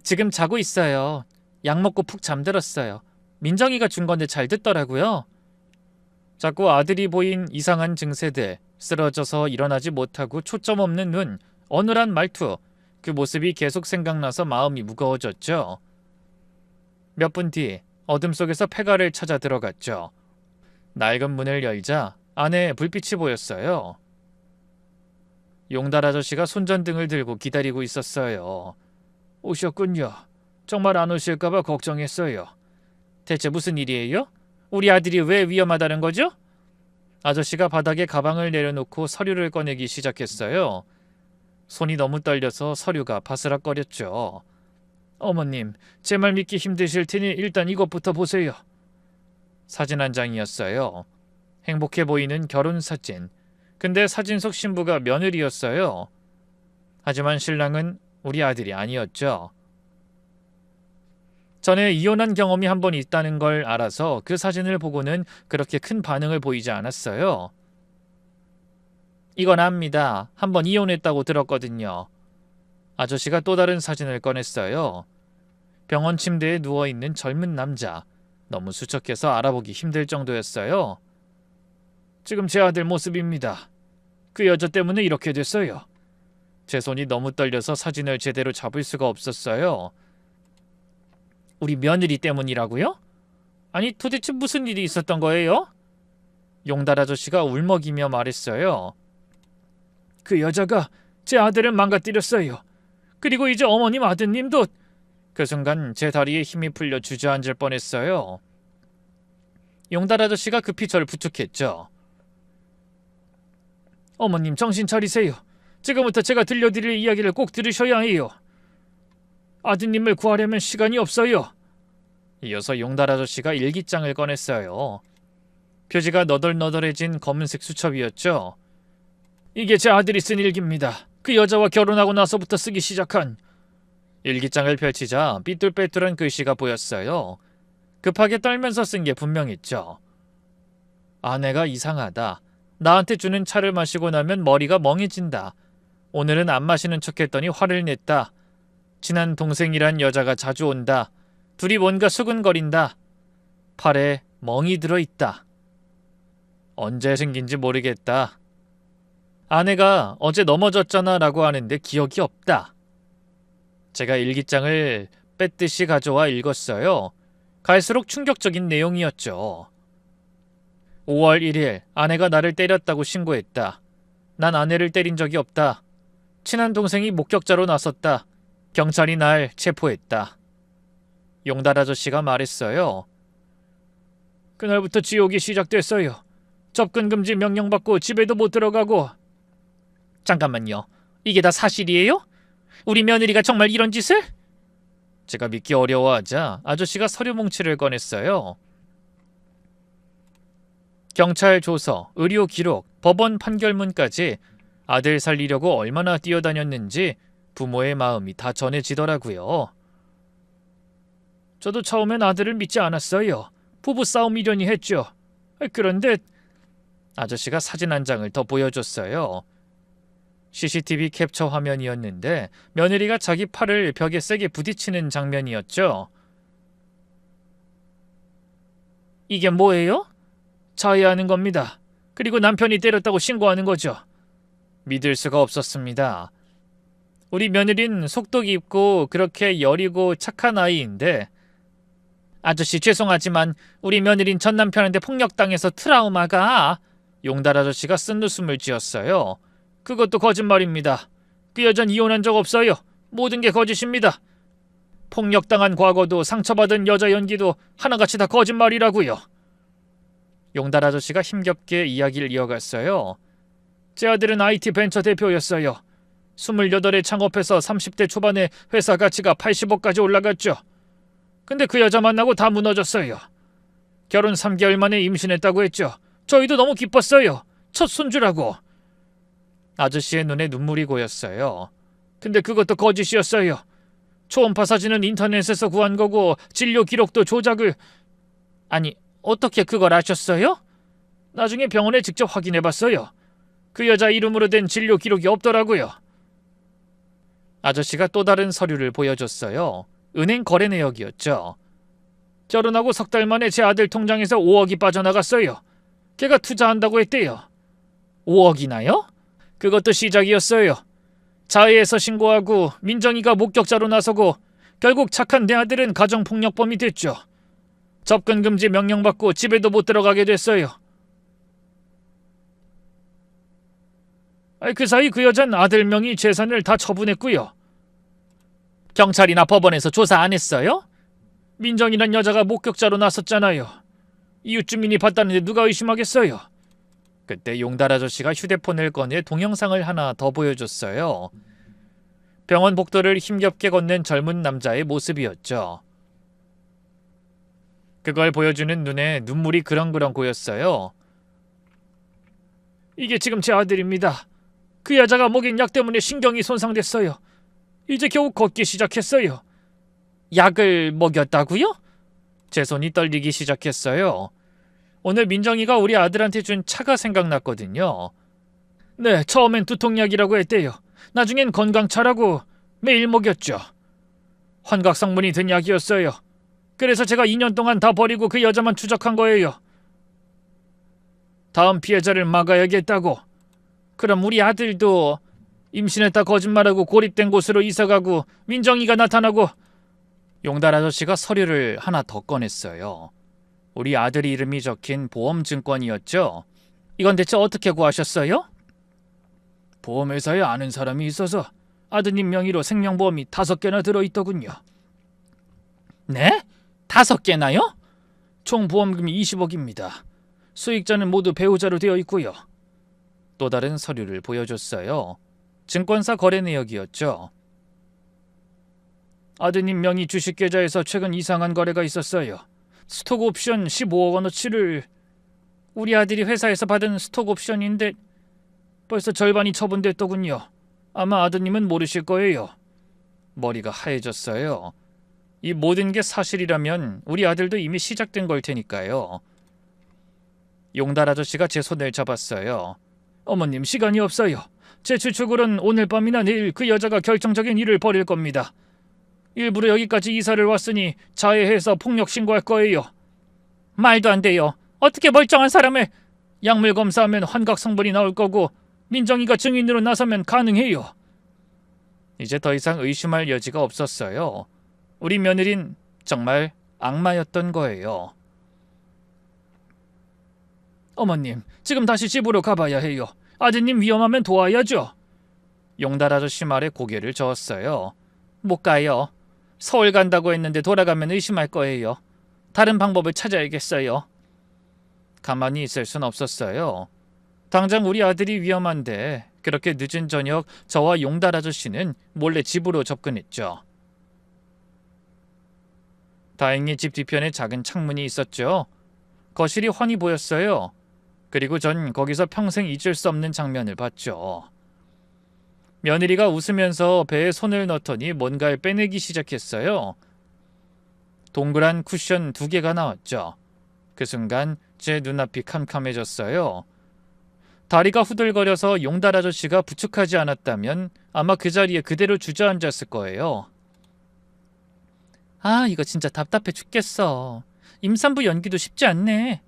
[SPEAKER 1] 지금 자고 있어요. 약 먹고 푹 잠들었어요. 민정이가 준 건데 잘 듣더라고요. 자꾸 아들이 보인 이상한 증세들, 쓰러져서 일어나지 못하고 초점 없는 눈, 어눌한 말투, 그 모습이 계속 생각나서 마음이 무거워졌죠. 몇 분 뒤 어둠 속에서 폐가를 찾아 들어갔죠. 낡은 문을 열자 안에 불빛이 보였어요. 용달 아저씨가 손전등을 들고 기다리고 있었어요. 오셨군요. 정말 안 오실까봐 걱정했어요. 대체 무슨 일이에요? 우리 아들이 왜 위험하다는 거죠? 아저씨가 바닥에 가방을 내려놓고 서류를 꺼내기 시작했어요. 손이 너무 떨려서 서류가 바스락거렸죠. 어머님, 제 말 믿기 힘드실 테니 일단 이것부터 보세요. 사진 한 장이었어요. 행복해 보이는 결혼 사진. 근데 사진 속 신부가 며느리였어요. 하지만 신랑은 우리 아들이 아니었죠. 전에 이혼한 경험이 한 번 있다는 걸 알아서 그 사진을 보고는 그렇게 큰 반응을 보이지 않았어요. 이건 압니다. 한 번 이혼했다고 들었거든요. 아저씨가 또 다른 사진을 꺼냈어요. 병원 침대에 누워있는 젊은 남자. 너무 수척해서 알아보기 힘들 정도였어요. 지금 제 아들 모습입니다. 그 여자 때문에 이렇게 됐어요. 제 손이 너무 떨려서 사진을 제대로 잡을 수가 없었어요. 우리 며느리 때문이라고요? 아니 도대체 무슨 일이 있었던 거예요? 용달 아저씨가 울먹이며 말했어요. 그 여자가 제 아들을 망가뜨렸어요. 그리고 이제 어머님 아드님도. 그 순간 제 다리에 힘이 풀려 주저앉을 뻔했어요. 용달 아저씨가 급히 저를 부축했죠. 어머님 정신 차리세요. 지금부터 제가 들려드릴 이야기를 꼭 들으셔야 해요. 아드님을 구하려면 시간이 없어요. 이어서 용달 아저씨가 일기장을 꺼냈어요. 표지가 너덜너덜해진 검은색 수첩이었죠. 이게 제 아들이 쓴 일기입니다. 그 여자와 결혼하고 나서부터 쓰기 시작한. 일기장을 펼치자 삐뚤빼뚤한 글씨가 보였어요. 급하게 떨면서 쓴 게 분명했죠. 아내가 이상하다. 나한테 주는 차를 마시고 나면 머리가 멍해진다. 오늘은 안 마시는 척했더니 화를 냈다. 친한 동생이란 여자가 자주 온다. 둘이 뭔가 수근거린다. 팔에 멍이 들어있다. 언제 생긴지 모르겠다. 아내가 어제 넘어졌잖아 라고 하는데 기억이 없다. 제가 일기장을 뺏듯이 가져와 읽었어요. 갈수록 충격적인 내용이었죠. 5월 1일 아내가 나를 때렸다고 신고했다. 난 아내를 때린 적이 없다. 친한 동생이 목격자로 나섰다. 경찰이 날 체포했다. 용달 아저씨가 말했어요. 그날부터 지옥이 시작됐어요. 접근 금지 명령받고 집에도 못 들어가고. 잠깐만요. 이게 다 사실이에요? 우리 며느리가 정말 이런 짓을? 제가 믿기 어려워하자 아저씨가 서류 뭉치를 꺼냈어요. 경찰 조서, 의료 기록, 법원 판결문까지 아들 살리려고 얼마나 뛰어다녔는지 부모의 마음이 다 전해지더라고요. 저도 처음엔 아들을 믿지 않았어요. 부부싸움이려니 했죠. 그런데 아저씨가 사진 한 장을 더 보여줬어요. CCTV 캡처 화면이었는데 며느리가 자기 팔을 벽에 세게 부딪히는 장면이었죠. 이게 뭐예요? 자해하는 겁니다. 그리고 남편이 때렸다고 신고하는 거죠. 믿을 수가 없었습니다. 우리 며느린 속도 깊고 그렇게 여리고 착한 아이인데 아저씨 죄송하지만 우리 며느린 전 남편한테 폭력당해서 트라우마가. 용달 아저씨가 쓴웃음을 지었어요. 그것도 거짓말입니다. 그 여잔 이혼한 적 없어요. 모든 게 거짓입니다. 폭력당한 과거도 상처받은 여자 연기도 하나같이 다 거짓말이라고요. 용달 아저씨가 힘겹게 이야기를 이어갔어요. 제 아들은 IT 벤처 대표였어요. 28에 창업해서 30대 초반에 회사 가치가 80억까지 올라갔죠. 근데 그 여자 만나고 다 무너졌어요. 결혼 3개월 만에 임신했다고 했죠. 저희도 너무 기뻤어요. 첫 손주라고. 아저씨의 눈에 눈물이 고였어요. 근데 그것도 거짓이었어요. 초음파 사진은 인터넷에서 구한 거고 진료 기록도 조작을... 아니, 어떻게 그걸 아셨어요? 나중에 병원에 직접 확인해봤어요. 그 여자 이름으로 된 진료 기록이 없더라고요. 아저씨가 또 다른 서류를 보여줬어요. 은행 거래 내역이었죠. 결혼하고 석 달 만에 제 아들 통장에서 5억이 빠져나갔어요. 걔가 투자한다고 했대요. 5억이나요? 그것도 시작이었어요. 자해해서 신고하고 민정이가 목격자로 나서고 결국 착한 내 아들은 가정폭력범이 됐죠. 접근금지 명령받고 집에도 못 들어가게 됐어요. 그 사이 그 여잔 아들 명의 재산을 다 처분했고요. 경찰이나 법원에서 조사 안 했어요? 민정이란 여자가 목격자로 나섰잖아요. 이웃 주민이 봤다는데 누가 의심하겠어요? 그때 용달 아저씨가 휴대폰을 꺼내 동영상을 하나 더 보여줬어요. 병원 복도를 힘겹게 걷는 젊은 남자의 모습이었죠. 그걸 보여주는 눈에 눈물이 그렁그렁 고였어요. 이게 지금 제 아들입니다. 그 여자가 먹인 약 때문에 신경이 손상됐어요. 이제 겨우 걷기 시작했어요. 약을 먹였다고요? 제 손이 떨리기 시작했어요. 오늘 민정이가 우리 아들한테 준 차가 생각났거든요. 네, 처음엔 두통약이라고 했대요. 나중엔 건강차라고 매일 먹였죠. 환각 성분이 든 약이었어요. 그래서 제가 2년 동안 다 버리고 그 여자만 추적한 거예요. 다음 피해자를 막아야겠다고. 그럼 우리 아들도 임신했다 거짓말하고 고립된 곳으로 이사가고 민정이가 나타나고... 용달 아저씨가 서류를 하나 더 꺼냈어요. 우리 아들 이름이 적힌 보험증권이었죠. 이건 대체 어떻게 구하셨어요? 보험회사에 아는 사람이 있어서 아드님 명의로 생명보험이 5개나 들어있더군요. 네? 5개나요? 총 보험금이 20억입니다. 수익자는 모두 배우자로 되어 있고요. 또 다른 서류를 보여줬어요. 증권사 거래 내역이었죠. 아드님 명의 주식계좌에서 최근 이상한 거래가 있었어요. 스톡옵션 15억 원어치를... 우리 아들이 회사에서 받은 스톡옵션인데 벌써 절반이 처분됐더군요. 아마 아드님은 모르실 거예요. 머리가 하얘졌어요. 이 모든 게 사실이라면 우리 아들도 이미 시작된 걸 테니까요. 용달 아저씨가 제 손을 잡았어요. 어머님, 시간이 없어요. 제 추측으론 오늘 밤이나 내일 그 여자가 결정적인 일을 벌일 겁니다. 일부러 여기까지 이사를 왔으니 자해해서 폭력 신고할 거예요. 말도 안 돼요. 어떻게 멀쩡한 사람을... 약물 검사하면 환각 성분이 나올 거고 민정이가 증인으로 나서면 가능해요. 이제 더 이상 의심할 여지가 없었어요. 우리 며느린 정말 악마였던 거예요. 어머님, 지금 다시 집으로 가봐야 해요. 아드님 위험하면 도와야죠. 용달 아저씨 말에 고개를 저었어요. 못 가요. 서울 간다고 했는데 돌아가면 의심할 거예요. 다른 방법을 찾아야겠어요. 가만히 있을 순 없었어요. 당장 우리 아들이 위험한데 그렇게 늦은 저녁 저와 용달 아저씨는 몰래 집으로 접근했죠. 다행히 집 뒤편에 작은 창문이 있었죠. 거실이 훤히 보였어요. 그리고 전 거기서 평생 잊을 수 없는 장면을 봤죠. 며느리가 웃으면서 배에 손을 넣더니 뭔가를 빼내기 시작했어요. 동그란 쿠션 2개가 나왔죠. 그 순간 제 눈앞이 캄캄해졌어요. 다리가 후들거려서 용달 아저씨가 부축하지 않았다면 아마 그 자리에 그대로 주저앉았을 거예요. 아, 이거 진짜 답답해 죽겠어. 임산부 연기도 쉽지 않네.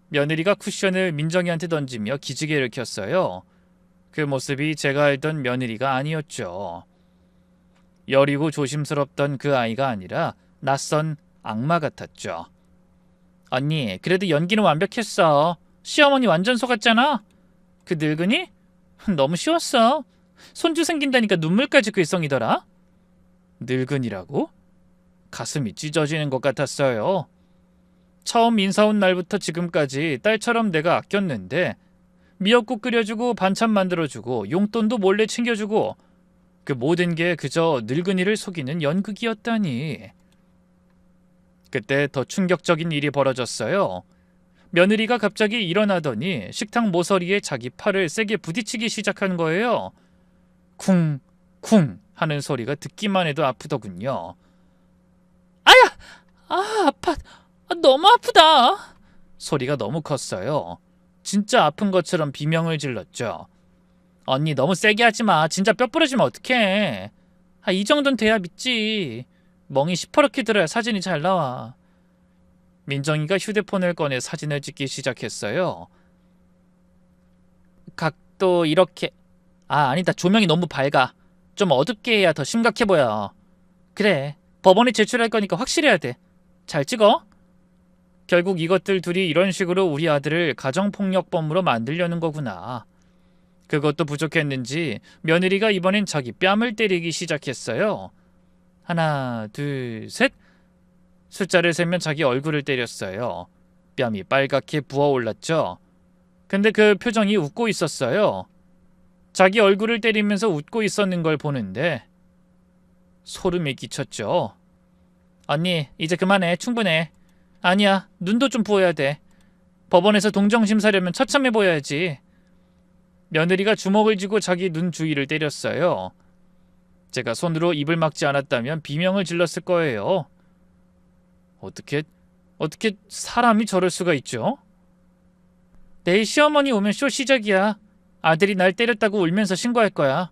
[SPEAKER 1] 며느리가 쿠션을 민정이한테 던지며 기지개를 켰어요. 그 모습이 제가 알던 며느리가 아니었죠. 여리고 조심스럽던 그 아이가 아니라 낯선 악마 같았죠. 언니, 그래도 연기는 완벽했어. 시어머니 완전 속았잖아. 그 늙은이? 너무 쉬웠어. 손주 생긴다니까 눈물까지 글썽이더라. 늙은이라고? 가슴이 찢어지는 것 같았어요. 처음 인사 온 날부터 지금까지 딸처럼 내가 아꼈는데 미역국 끓여주고 반찬 만들어주고 용돈도 몰래 챙겨주고 그 모든 게 그저 늙은이를 속이는 연극이었다니. 그때 더 충격적인 일이 벌어졌어요. 며느리가 갑자기 일어나더니 식탁 모서리에 자기 팔을 세게 부딪히기 시작한 거예요. 쿵, 쿵 하는 소리가 듣기만 해도 아프더군요. 아야! 아파. 너무 아프다. 소리가 너무 컸어요. 진짜 아픈 것처럼 비명을 질렀죠. 언니 너무 세게 하지 마. 진짜 뼈 부러지면 어떡해. 이 정도는 돼야 믿지. 멍이 시퍼렇게 들어야 사진이 잘 나와. 민정이가 휴대폰을 꺼내 사진을 찍기 시작했어요. 각도 이렇게. 아니다. 조명이 너무 밝아. 좀 어둡게 해야 더 심각해 보여. 그래. 법원에 제출할 거니까 확실해야 돼. 잘 찍어. 결국 이것들 둘이 이런 식으로 우리 아들을 가정폭력범으로 만들려는 거구나. 그것도 부족했는지 며느리가 이번엔 자기 뺨을 때리기 시작했어요. 하나, 둘, 셋. 숫자를 세면 자기 얼굴을 때렸어요. 뺨이 빨갛게 부어올랐죠. 근데 그 표정이 웃고 있었어요. 자기 얼굴을 때리면서 웃고 있었는 걸 보는데 소름이 끼쳤죠. 언니, 이제 그만해. 충분해. 아니야, 눈도 좀 부어야 돼. 법원에서 동정심 사려면 처참해 보여야지. 며느리가 주먹을 쥐고 자기 눈 주위를 때렸어요. 제가 손으로 입을 막지 않았다면 비명을 질렀을 거예요. 어떻게 사람이 저럴 수가 있죠? 내일 시어머니 오면 쇼 시작이야. 아들이 날 때렸다고 울면서 신고할 거야.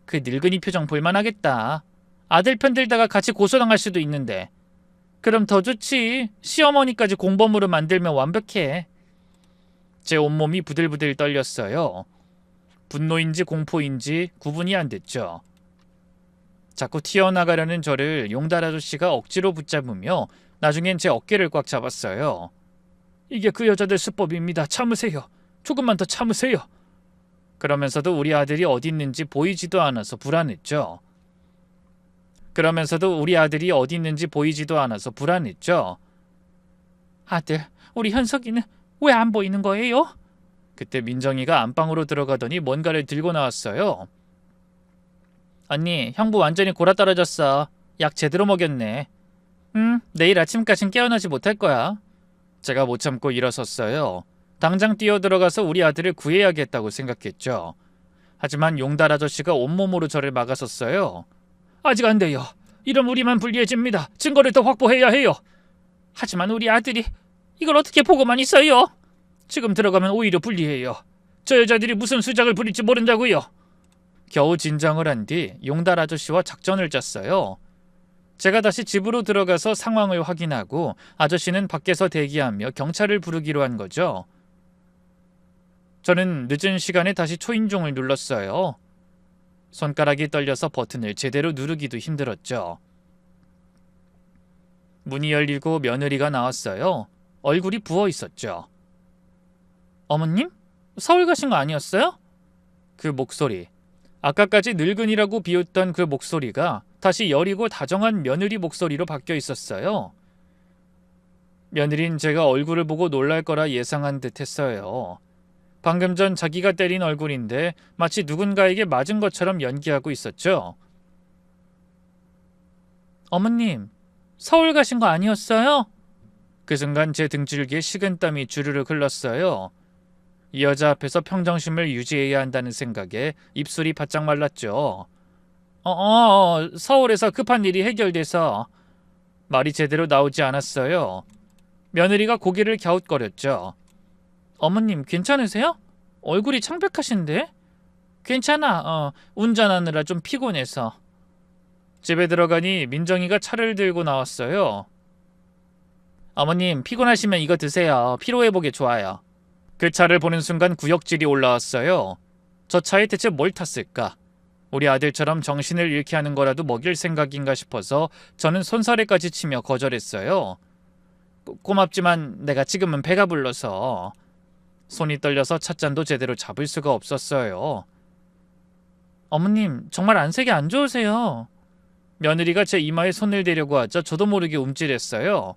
[SPEAKER 1] 그 늙은이 표정 볼만하겠다. 아들 편들다가 같이 고소당할 수도 있는데. 그럼 더 좋지. 시어머니까지 공범으로 만들면 완벽해. 제 온몸이 부들부들 떨렸어요. 분노인지 공포인지 구분이 안 됐죠. 자꾸 튀어나가려는 저를 용달 아저씨가 억지로 붙잡으며 나중엔 제 어깨를 꽉 잡았어요. 이게 그 여자들 수법입니다. 참으세요. 조금만 더 참으세요. 그러면서도 우리 아들이 어디 있는지 보이지도 않아서 불안했죠. 아들, 우리 현석이는 왜 안 보이는 거예요? 그때 민정이가 안방으로 들어가더니 뭔가를 들고 나왔어요. 언니, 형부 완전히 골아떨어졌어. 약 제대로 먹였네. 내일 아침까진 깨어나지 못할 거야. 제가 못 참고 일어섰어요. 당장 뛰어들어가서 우리 아들을 구해야겠다고 생각했죠. 하지만 용달 아저씨가 온몸으로 저를 막아섰어요. 아직 안 돼요. 이러면 우리만 불리해집니다. 증거를 더 확보해야 해요. 하지만 우리 아들이 이걸 어떻게 보고만 있어요? 지금 들어가면 오히려 불리해요. 저 여자들이 무슨 수작을 부릴지 모른다고요. 겨우 진정을 한 뒤 용달 아저씨와 작전을 짰어요. 제가 다시 집으로 들어가서 상황을 확인하고 아저씨는 밖에서 대기하며 경찰을 부르기로 한 거죠. 저는 늦은 시간에 다시 초인종을 눌렀어요. 손가락이 떨려서 버튼을 제대로 누르기도 힘들었죠. 문이 열리고 며느리가 나왔어요. 얼굴이 부어 있었죠. 어머님? 서울 가신 거 아니었어요? 그 목소리. 아까까지 늙은이라고 비웃던 그 목소리가 다시 여리고 다정한 며느리 목소리로 바뀌어 있었어요. 며느린 제가 얼굴을 보고 놀랄 거라 예상한 듯 했어요. 방금 전 자기가 때린 얼굴인데 마치 누군가에게 맞은 것처럼 연기하고 있었죠. 어머님, 서울 가신 거 아니었어요? 그 순간 제 등줄기에 식은땀이 주르륵 흘렀어요. 이 여자 앞에서 평정심을 유지해야 한다는 생각에 입술이 바짝 말랐죠. 서울에서 급한 일이 해결돼서. 말이 제대로 나오지 않았어요. 며느리가 고개를 갸웃거렸죠. 어머님 괜찮으세요? 얼굴이 창백하신데? 괜찮아. 운전하느라 좀 피곤해서. 집에 들어가니 민정이가 차를 들고 나왔어요. 어머님 피곤하시면 이거 드세요. 피로회복에 좋아요. 그 차를 보는 순간 구역질이 올라왔어요. 저 차에 대체 뭘 탔을까? 우리 아들처럼 정신을 잃게 하는 거라도 먹일 생각인가 싶어서 저는 손사래까지 치며 거절했어요. 고맙지만 내가 지금은 배가 불러서. 손이 떨려서 찻잔도 제대로 잡을 수가 없었어요. 어머님 정말 안색이 안 좋으세요. 며느리가 제 이마에 손을 대려고 하자 저도 모르게 움찔했어요.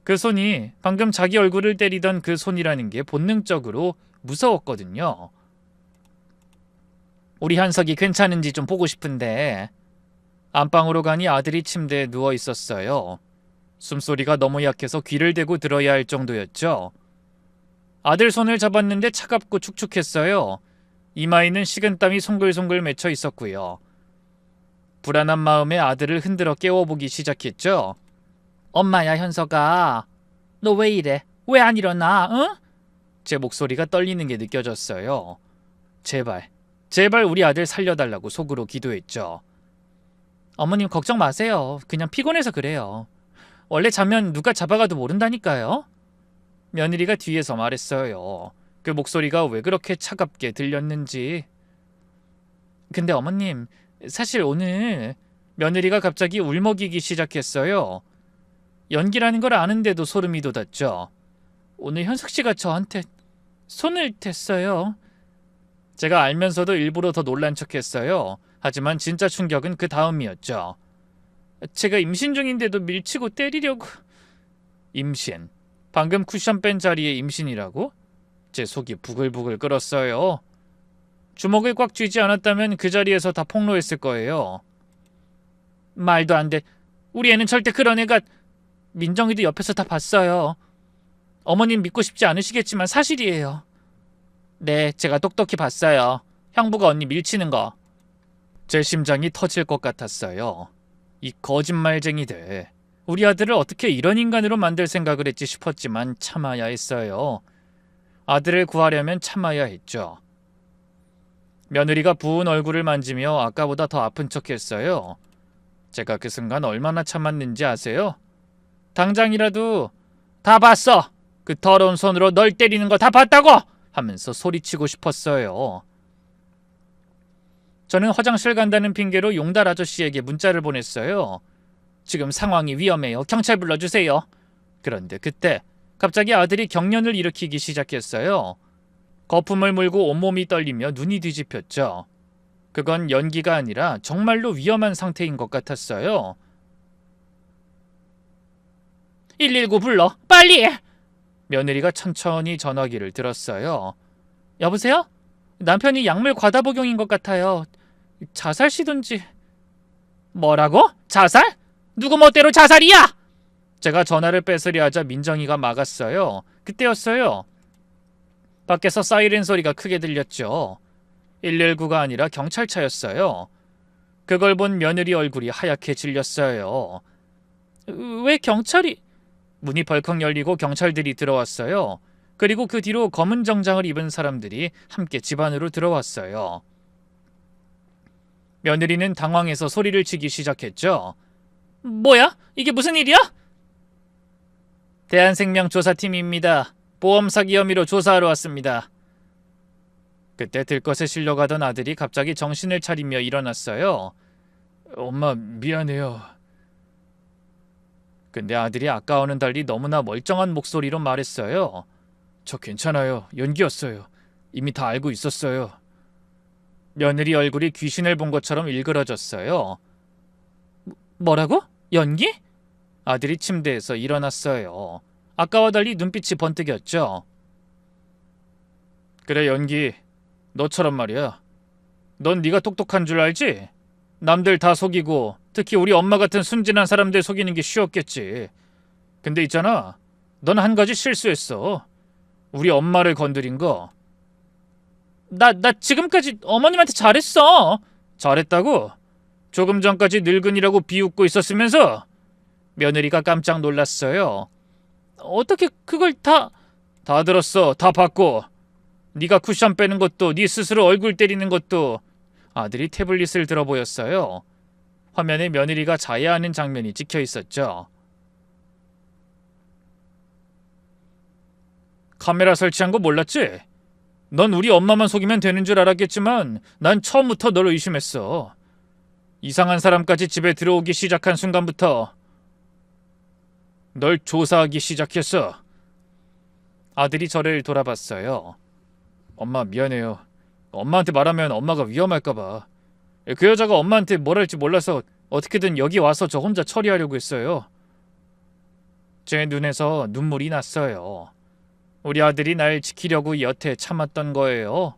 [SPEAKER 1] 그 손이 방금 자기 얼굴을 때리던 그 손이라는 게 본능적으로 무서웠거든요. 우리 현석이 괜찮은지 좀 보고 싶은데. 안방으로 가니 아들이 침대에 누워 있었어요. 숨소리가 너무 약해서 귀를 대고 들어야 할 정도였죠. 아들 손을 잡았는데 차갑고 축축했어요. 이마에는 식은땀이 송글송글 맺혀 있었고요. 불안한 마음에 아들을 흔들어 깨워보기 시작했죠. 엄마야, 현석아. 너 왜 이래? 왜 안 일어나? 응? 제 목소리가 떨리는 게 느껴졌어요. 제발 우리 아들 살려달라고 속으로 기도했죠. 어머님 걱정 마세요. 그냥 피곤해서 그래요. 원래 자면 누가 잡아가도 모른다니까요. 며느리가 뒤에서 말했어요. 그 목소리가 왜 그렇게 차갑게 들렸는지. 근데 어머님, 사실 오늘 며느리가 갑자기 울먹이기 시작했어요. 연기라는 걸 아는데도 소름이 돋았죠. 오늘 현석 씨가 저한테 손을 댔어요. 제가 알면서도 일부러 더 놀란 척했어요. 하지만 진짜 충격은 그 다음이었죠. 제가 임신 중인데도 밀치고 때리려고. 임신? 방금 쿠션 뺀 자리에 임신이라고? 제 속이 부글부글 끓었어요. 주먹을 꽉 쥐지 않았다면 그 자리에서 다 폭로했을 거예요. 말도 안 돼. 우리 애는 절대 그런 애가... 민정이도 옆에서 다 봤어요. 어머님 믿고 싶지 않으시겠지만 사실이에요. 네, 제가 똑똑히 봤어요. 형부가 언니 밀치는 거. 제 심장이 터질 것 같았어요. 이 거짓말쟁이들. 우리 아들을 어떻게 이런 인간으로 만들 생각을 했지 싶었지만 참아야 했어요. 아들을 구하려면 참아야 했죠. 며느리가 부은 얼굴을 만지며 아까보다 더 아픈 척했어요. 제가 그 순간 얼마나 참았는지 아세요? 당장이라도 다 봤어! 그 더러운 손으로 널 때리는 거 다 봤다고! 하면서 소리치고 싶었어요. 저는 화장실 간다는 핑계로 용달 아저씨에게 문자를 보냈어요. 지금 상황이 위험해요. 경찰 불러주세요. 그런데 그때 갑자기 아들이 경련을 일으키기 시작했어요. 거품을 물고 온몸이 떨리며 눈이 뒤집혔죠. 그건 연기가 아니라 정말로 위험한 상태인 것 같았어요. 119 불러. 빨리! 며느리가 천천히 전화기를 들었어요. 여보세요? 남편이 약물 과다 복용인 것 같아요. 자살 시도인지. 뭐라고? 자살? 누구 멋대로 자살이야? 제가 전화를 뺏으려 하자 민정이가 막았어요. 그때였어요. 밖에서 사이렌 소리가 크게 들렸죠. 119가 아니라 경찰차였어요. 그걸 본 며느리 얼굴이 하얗게 질렸어요. 왜 경찰이... 문이 벌컥 열리고 경찰들이 들어왔어요. 그리고 그 뒤로 검은 정장을 입은 사람들이 함께 집 안으로 들어왔어요. 며느리는 당황해서 소리를 치기 시작했죠. 뭐야? 이게 무슨 일이야? 대한생명조사팀입니다. 보험 사기 혐의로 조사하러 왔습니다. 그때 들것에 실려가던 아들이 갑자기 정신을 차리며 일어났어요. 엄마 미안해요. 근데 아들이 아까와는 달리 너무나 멀쩡한 목소리로 말했어요. 저 괜찮아요. 연기였어요. 이미 다 알고 있었어요. 며느리 얼굴이 귀신을 본 것처럼 일그러졌어요. 뭐라고? 연기? 아들이 침대에서 일어났어요. 아까와 달리 눈빛이 번뜩였죠. 그래 연기. 너처럼 말이야. 넌 네가 똑똑한 줄 알지? 남들 다 속이고 특히 우리 엄마 같은 순진한 사람들 속이는 게 쉬웠겠지. 근데 있잖아. 넌 한 가지 실수했어. 우리 엄마를 건드린 거. 나 지금까지 어머님한테 잘했어. 잘했다고? 조금 전까지 늙은이라고 비웃고 있었으면서. 며느리가 깜짝 놀랐어요. 어떻게 그걸 다 들었어. 다 봤고. 네가 쿠션 빼는 것도 네 스스로 얼굴 때리는 것도. 아들이 태블릿을 들어 보였어요. 화면에 며느리가 자해하는 장면이 찍혀 있었죠. 카메라 설치한 거 몰랐지? 넌 우리 엄마만 속이면 되는 줄 알았겠지만 난 처음부터 널 의심했어. 이상한 사람까지 집에 들어오기 시작한 순간부터 널 조사하기 시작했어. 아들이 저를 돌아봤어요. 엄마 미안해요. 엄마한테 말하면 엄마가 위험할까 봐. 그 여자가 엄마한테 뭘 할지 몰라서 어떻게든 여기 와서 저 혼자 처리하려고 했어요. 제 눈에서 눈물이 났어요. 우리 아들이 날 지키려고 여태 참았던 거예요.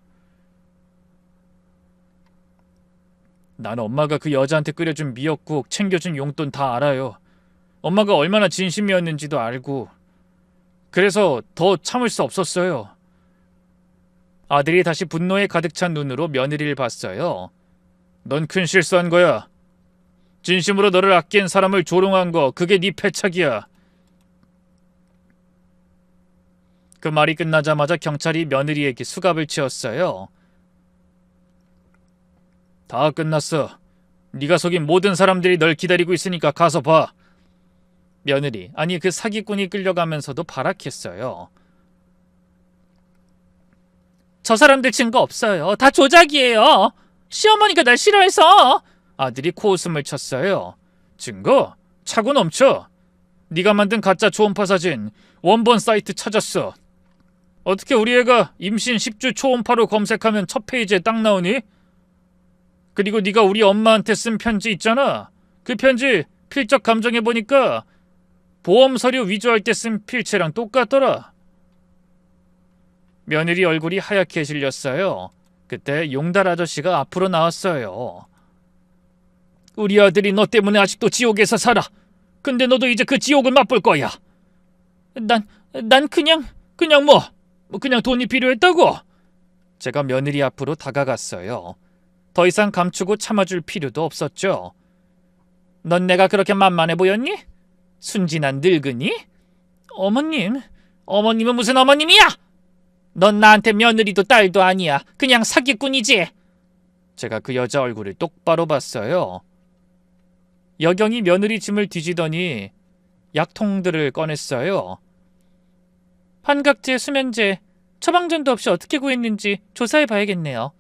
[SPEAKER 1] 난 엄마가 그 여자한테 끓여준 미역국, 챙겨준 용돈 다 알아요. 엄마가 얼마나 진심이었는지도 알고. 그래서 더 참을 수 없었어요. 아들이 다시 분노에 가득 찬 눈으로 며느리를 봤어요. 넌 큰 실수한 거야. 진심으로 너를 아낀 사람을 조롱한 거, 그게 네 패착이야. 그 말이 끝나자마자 경찰이 며느리에게 수갑을 채웠어요. 다 끝났어. 네가 속인 모든 사람들이 널 기다리고 있으니까 가서 봐. 며느리, 아니 그 사기꾼이 끌려가면서도 발악했어요. 저 사람들 증거 없어요. 다 조작이에요. 시어머니가 날 싫어해서. 아들이 코웃음을 쳤어요. 증거? 차고 넘쳐. 네가 만든 가짜 초음파 사진 원본 사이트 찾았어. 어떻게 우리 애가 임신 10주 초음파로 검색하면 첫 페이지에 딱 나오니? 그리고 네가 우리 엄마한테 쓴 편지 있잖아. 그 편지 필적 감정해보니까 보험 서류 위조할 때 쓴 필체랑 똑같더라. 며느리 얼굴이 하얗게 질렸어요. 그때 용달 아저씨가 앞으로 나왔어요. 우리 아들이 너 때문에 아직도 지옥에서 살아. 근데 너도 이제 그 지옥을 맛볼 거야. 난 그냥 그냥 돈이 필요했다고. 제가 며느리 앞으로 다가갔어요. 더 이상 감추고 참아줄 필요도 없었죠. 넌 내가 그렇게 만만해 보였니? 순진한 늙은이? 어머님은 무슨 어머님이야? 넌 나한테 며느리도 딸도 아니야. 그냥 사기꾼이지. 제가 그 여자 얼굴을 똑바로 봤어요. 여경이 며느리 짐을 뒤지더니 약통들을 꺼냈어요. 환각제, 수면제, 처방전도 없이 어떻게 구했는지 조사해봐야겠네요.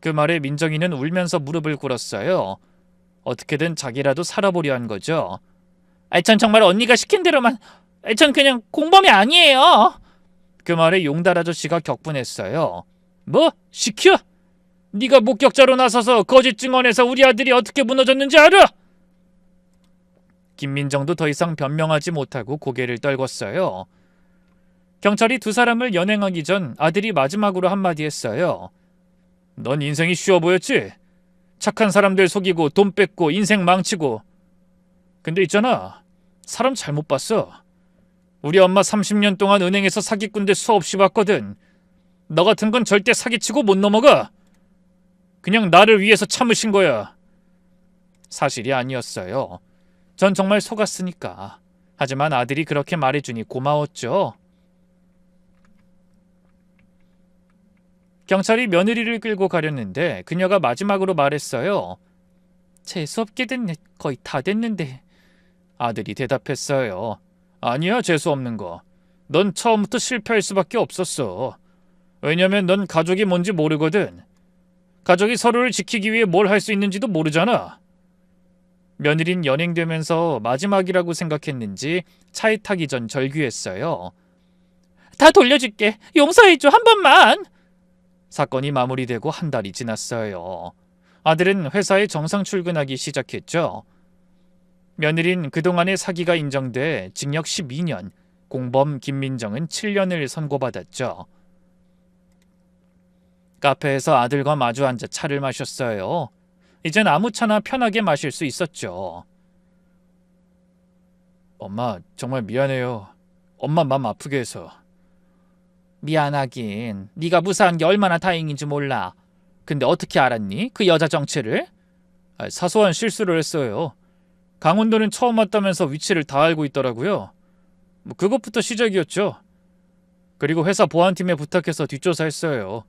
[SPEAKER 1] 그 말에 민정이는 울면서 무릎을 꿇었어요. 어떻게든 자기라도 살아보려 한 거죠. 전 정말 언니가 시킨 대로만. 전 그냥 공범이 아니에요. 그 말에 용달 아저씨가 격분했어요. 뭐? 시켜? 네가 목격자로 나서서 거짓 증언해서 우리 아들이 어떻게 무너졌는지 알아? 김민정도 더 이상 변명하지 못하고 고개를 떨궜어요. 경찰이 두 사람을 연행하기 전 아들이 마지막으로 한마디 했어요. 넌 인생이 쉬워 보였지? 착한 사람들 속이고 돈 뺏고 인생 망치고. 근데 있잖아, 사람 잘못 봤어. 우리 엄마 30년 동안 은행에서 사기꾼들 수없이 봤거든. 너 같은 건 절대 사기치고 못 넘어가. 그냥 나를 위해서 참으신 거야. 사실이 아니었어요. 전 정말 속았으니까. 하지만 아들이 그렇게 말해주니 고마웠죠. 경찰이 며느리를 끌고 가렸는데 그녀가 마지막으로 말했어요. 재수없게 됐네. 거의 다 됐는데. 아들이 대답했어요. 아니야, 재수없는 거. 넌 처음부터 실패할 수밖에 없었어. 왜냐면 넌 가족이 뭔지 모르거든. 가족이 서로를 지키기 위해 뭘 할 수 있는지도 모르잖아. 며느린 연행되면서 마지막이라고 생각했는지 차에 타기 전 절규했어요. 다 돌려줄게. 용서해줘. 한 번만. 사건이 마무리되고 한 달이 지났어요. 아들은 회사에 정상 출근하기 시작했죠. 며느린 그동안의 사기가 인정돼 징역 12년, 공범 김민정은 7년을 선고받았죠. 카페에서 아들과 마주 앉아 차를 마셨어요. 이젠 아무 차나 편하게 마실 수 있었죠. 엄마, 정말 미안해요. 엄마 맘 아프게 해서. 미안하긴. 네가 무사한 게 얼마나 다행인지 몰라. 근데 어떻게 알았니? 그 여자 정체를? 사소한 실수를 했어요. 강원도는 처음 왔다면서 위치를 다 알고 있더라고요. 그것부터 시작이었죠. 그리고 회사 보안팀에 부탁해서 뒷조사했어요.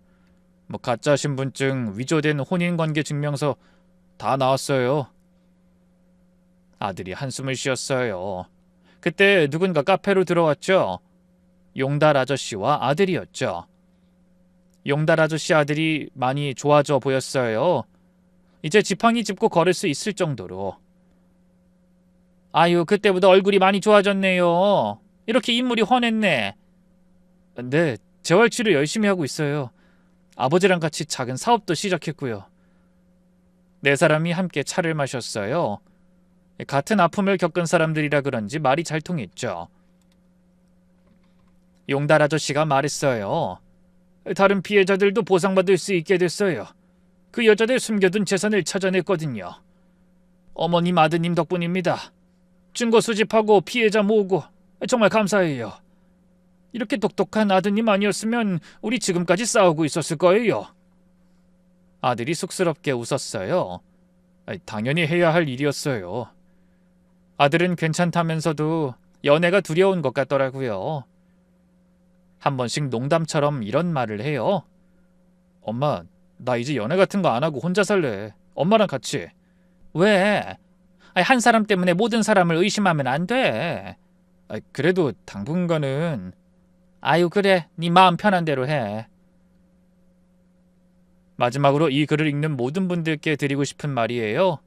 [SPEAKER 1] 가짜 신분증, 위조된 혼인관계 증명서 다 나왔어요. 아들이 한숨을 쉬었어요. 그때 누군가 카페로 들어왔죠. 용달 아저씨와 아들이었죠. 용달 아저씨 아들이 많이 좋아져 보였어요. 이제 지팡이 짚고 걸을 수 있을 정도로. 아유, 그때보다 얼굴이 많이 좋아졌네요. 이렇게 인물이 훤했네. 네, 재활치료 열심히 하고 있어요. 아버지랑 같이 작은 사업도 시작했고요. 네 사람이 함께 차를 마셨어요. 같은 아픔을 겪은 사람들이라 그런지 말이 잘 통했죠. 용달 아저씨가 말했어요. 다른 피해자들도 보상받을 수 있게 됐어요. 그 여자들 숨겨둔 재산을 찾아냈거든요. 어머님, 아드님 덕분입니다. 증거 수집하고 피해자 모으고 정말 감사해요. 이렇게 똑똑한 아드님 아니었으면 우리 지금까지 싸우고 있었을 거예요. 아들이 쑥스럽게 웃었어요. 당연히 해야 할 일이었어요. 아들은 괜찮다면서도 연애가 두려운 것 같더라고요. 한 번씩 농담처럼 이런 말을 해요. 엄마, 나 이제 연애 같은 거 안 하고 혼자 살래. 엄마랑 같이. 왜? 한 사람 때문에 모든 사람을 의심하면 안 돼. 그래도 당분간은. 아유, 그래. 네 마음 편한 대로 해. 마지막으로 이 글을 읽는 모든 분들께 드리고 싶은 말이에요.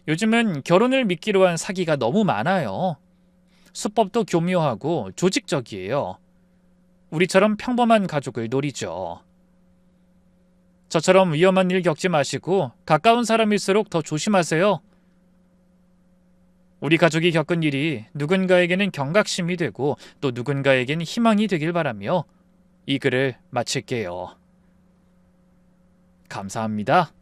[SPEAKER 1] 요즘은 결혼을 미끼로 한 사기가 너무 많아요. 수법도 교묘하고 조직적이에요. 우리처럼 평범한 가족을 노리죠. 저처럼 위험한 일 겪지 마시고 가까운 사람일수록 더 조심하세요. 우리 가족이 겪은 일이 누군가에게는 경각심이 되고 또 누군가에게는 희망이 되길 바라며 이 글을 마칠게요. 감사합니다.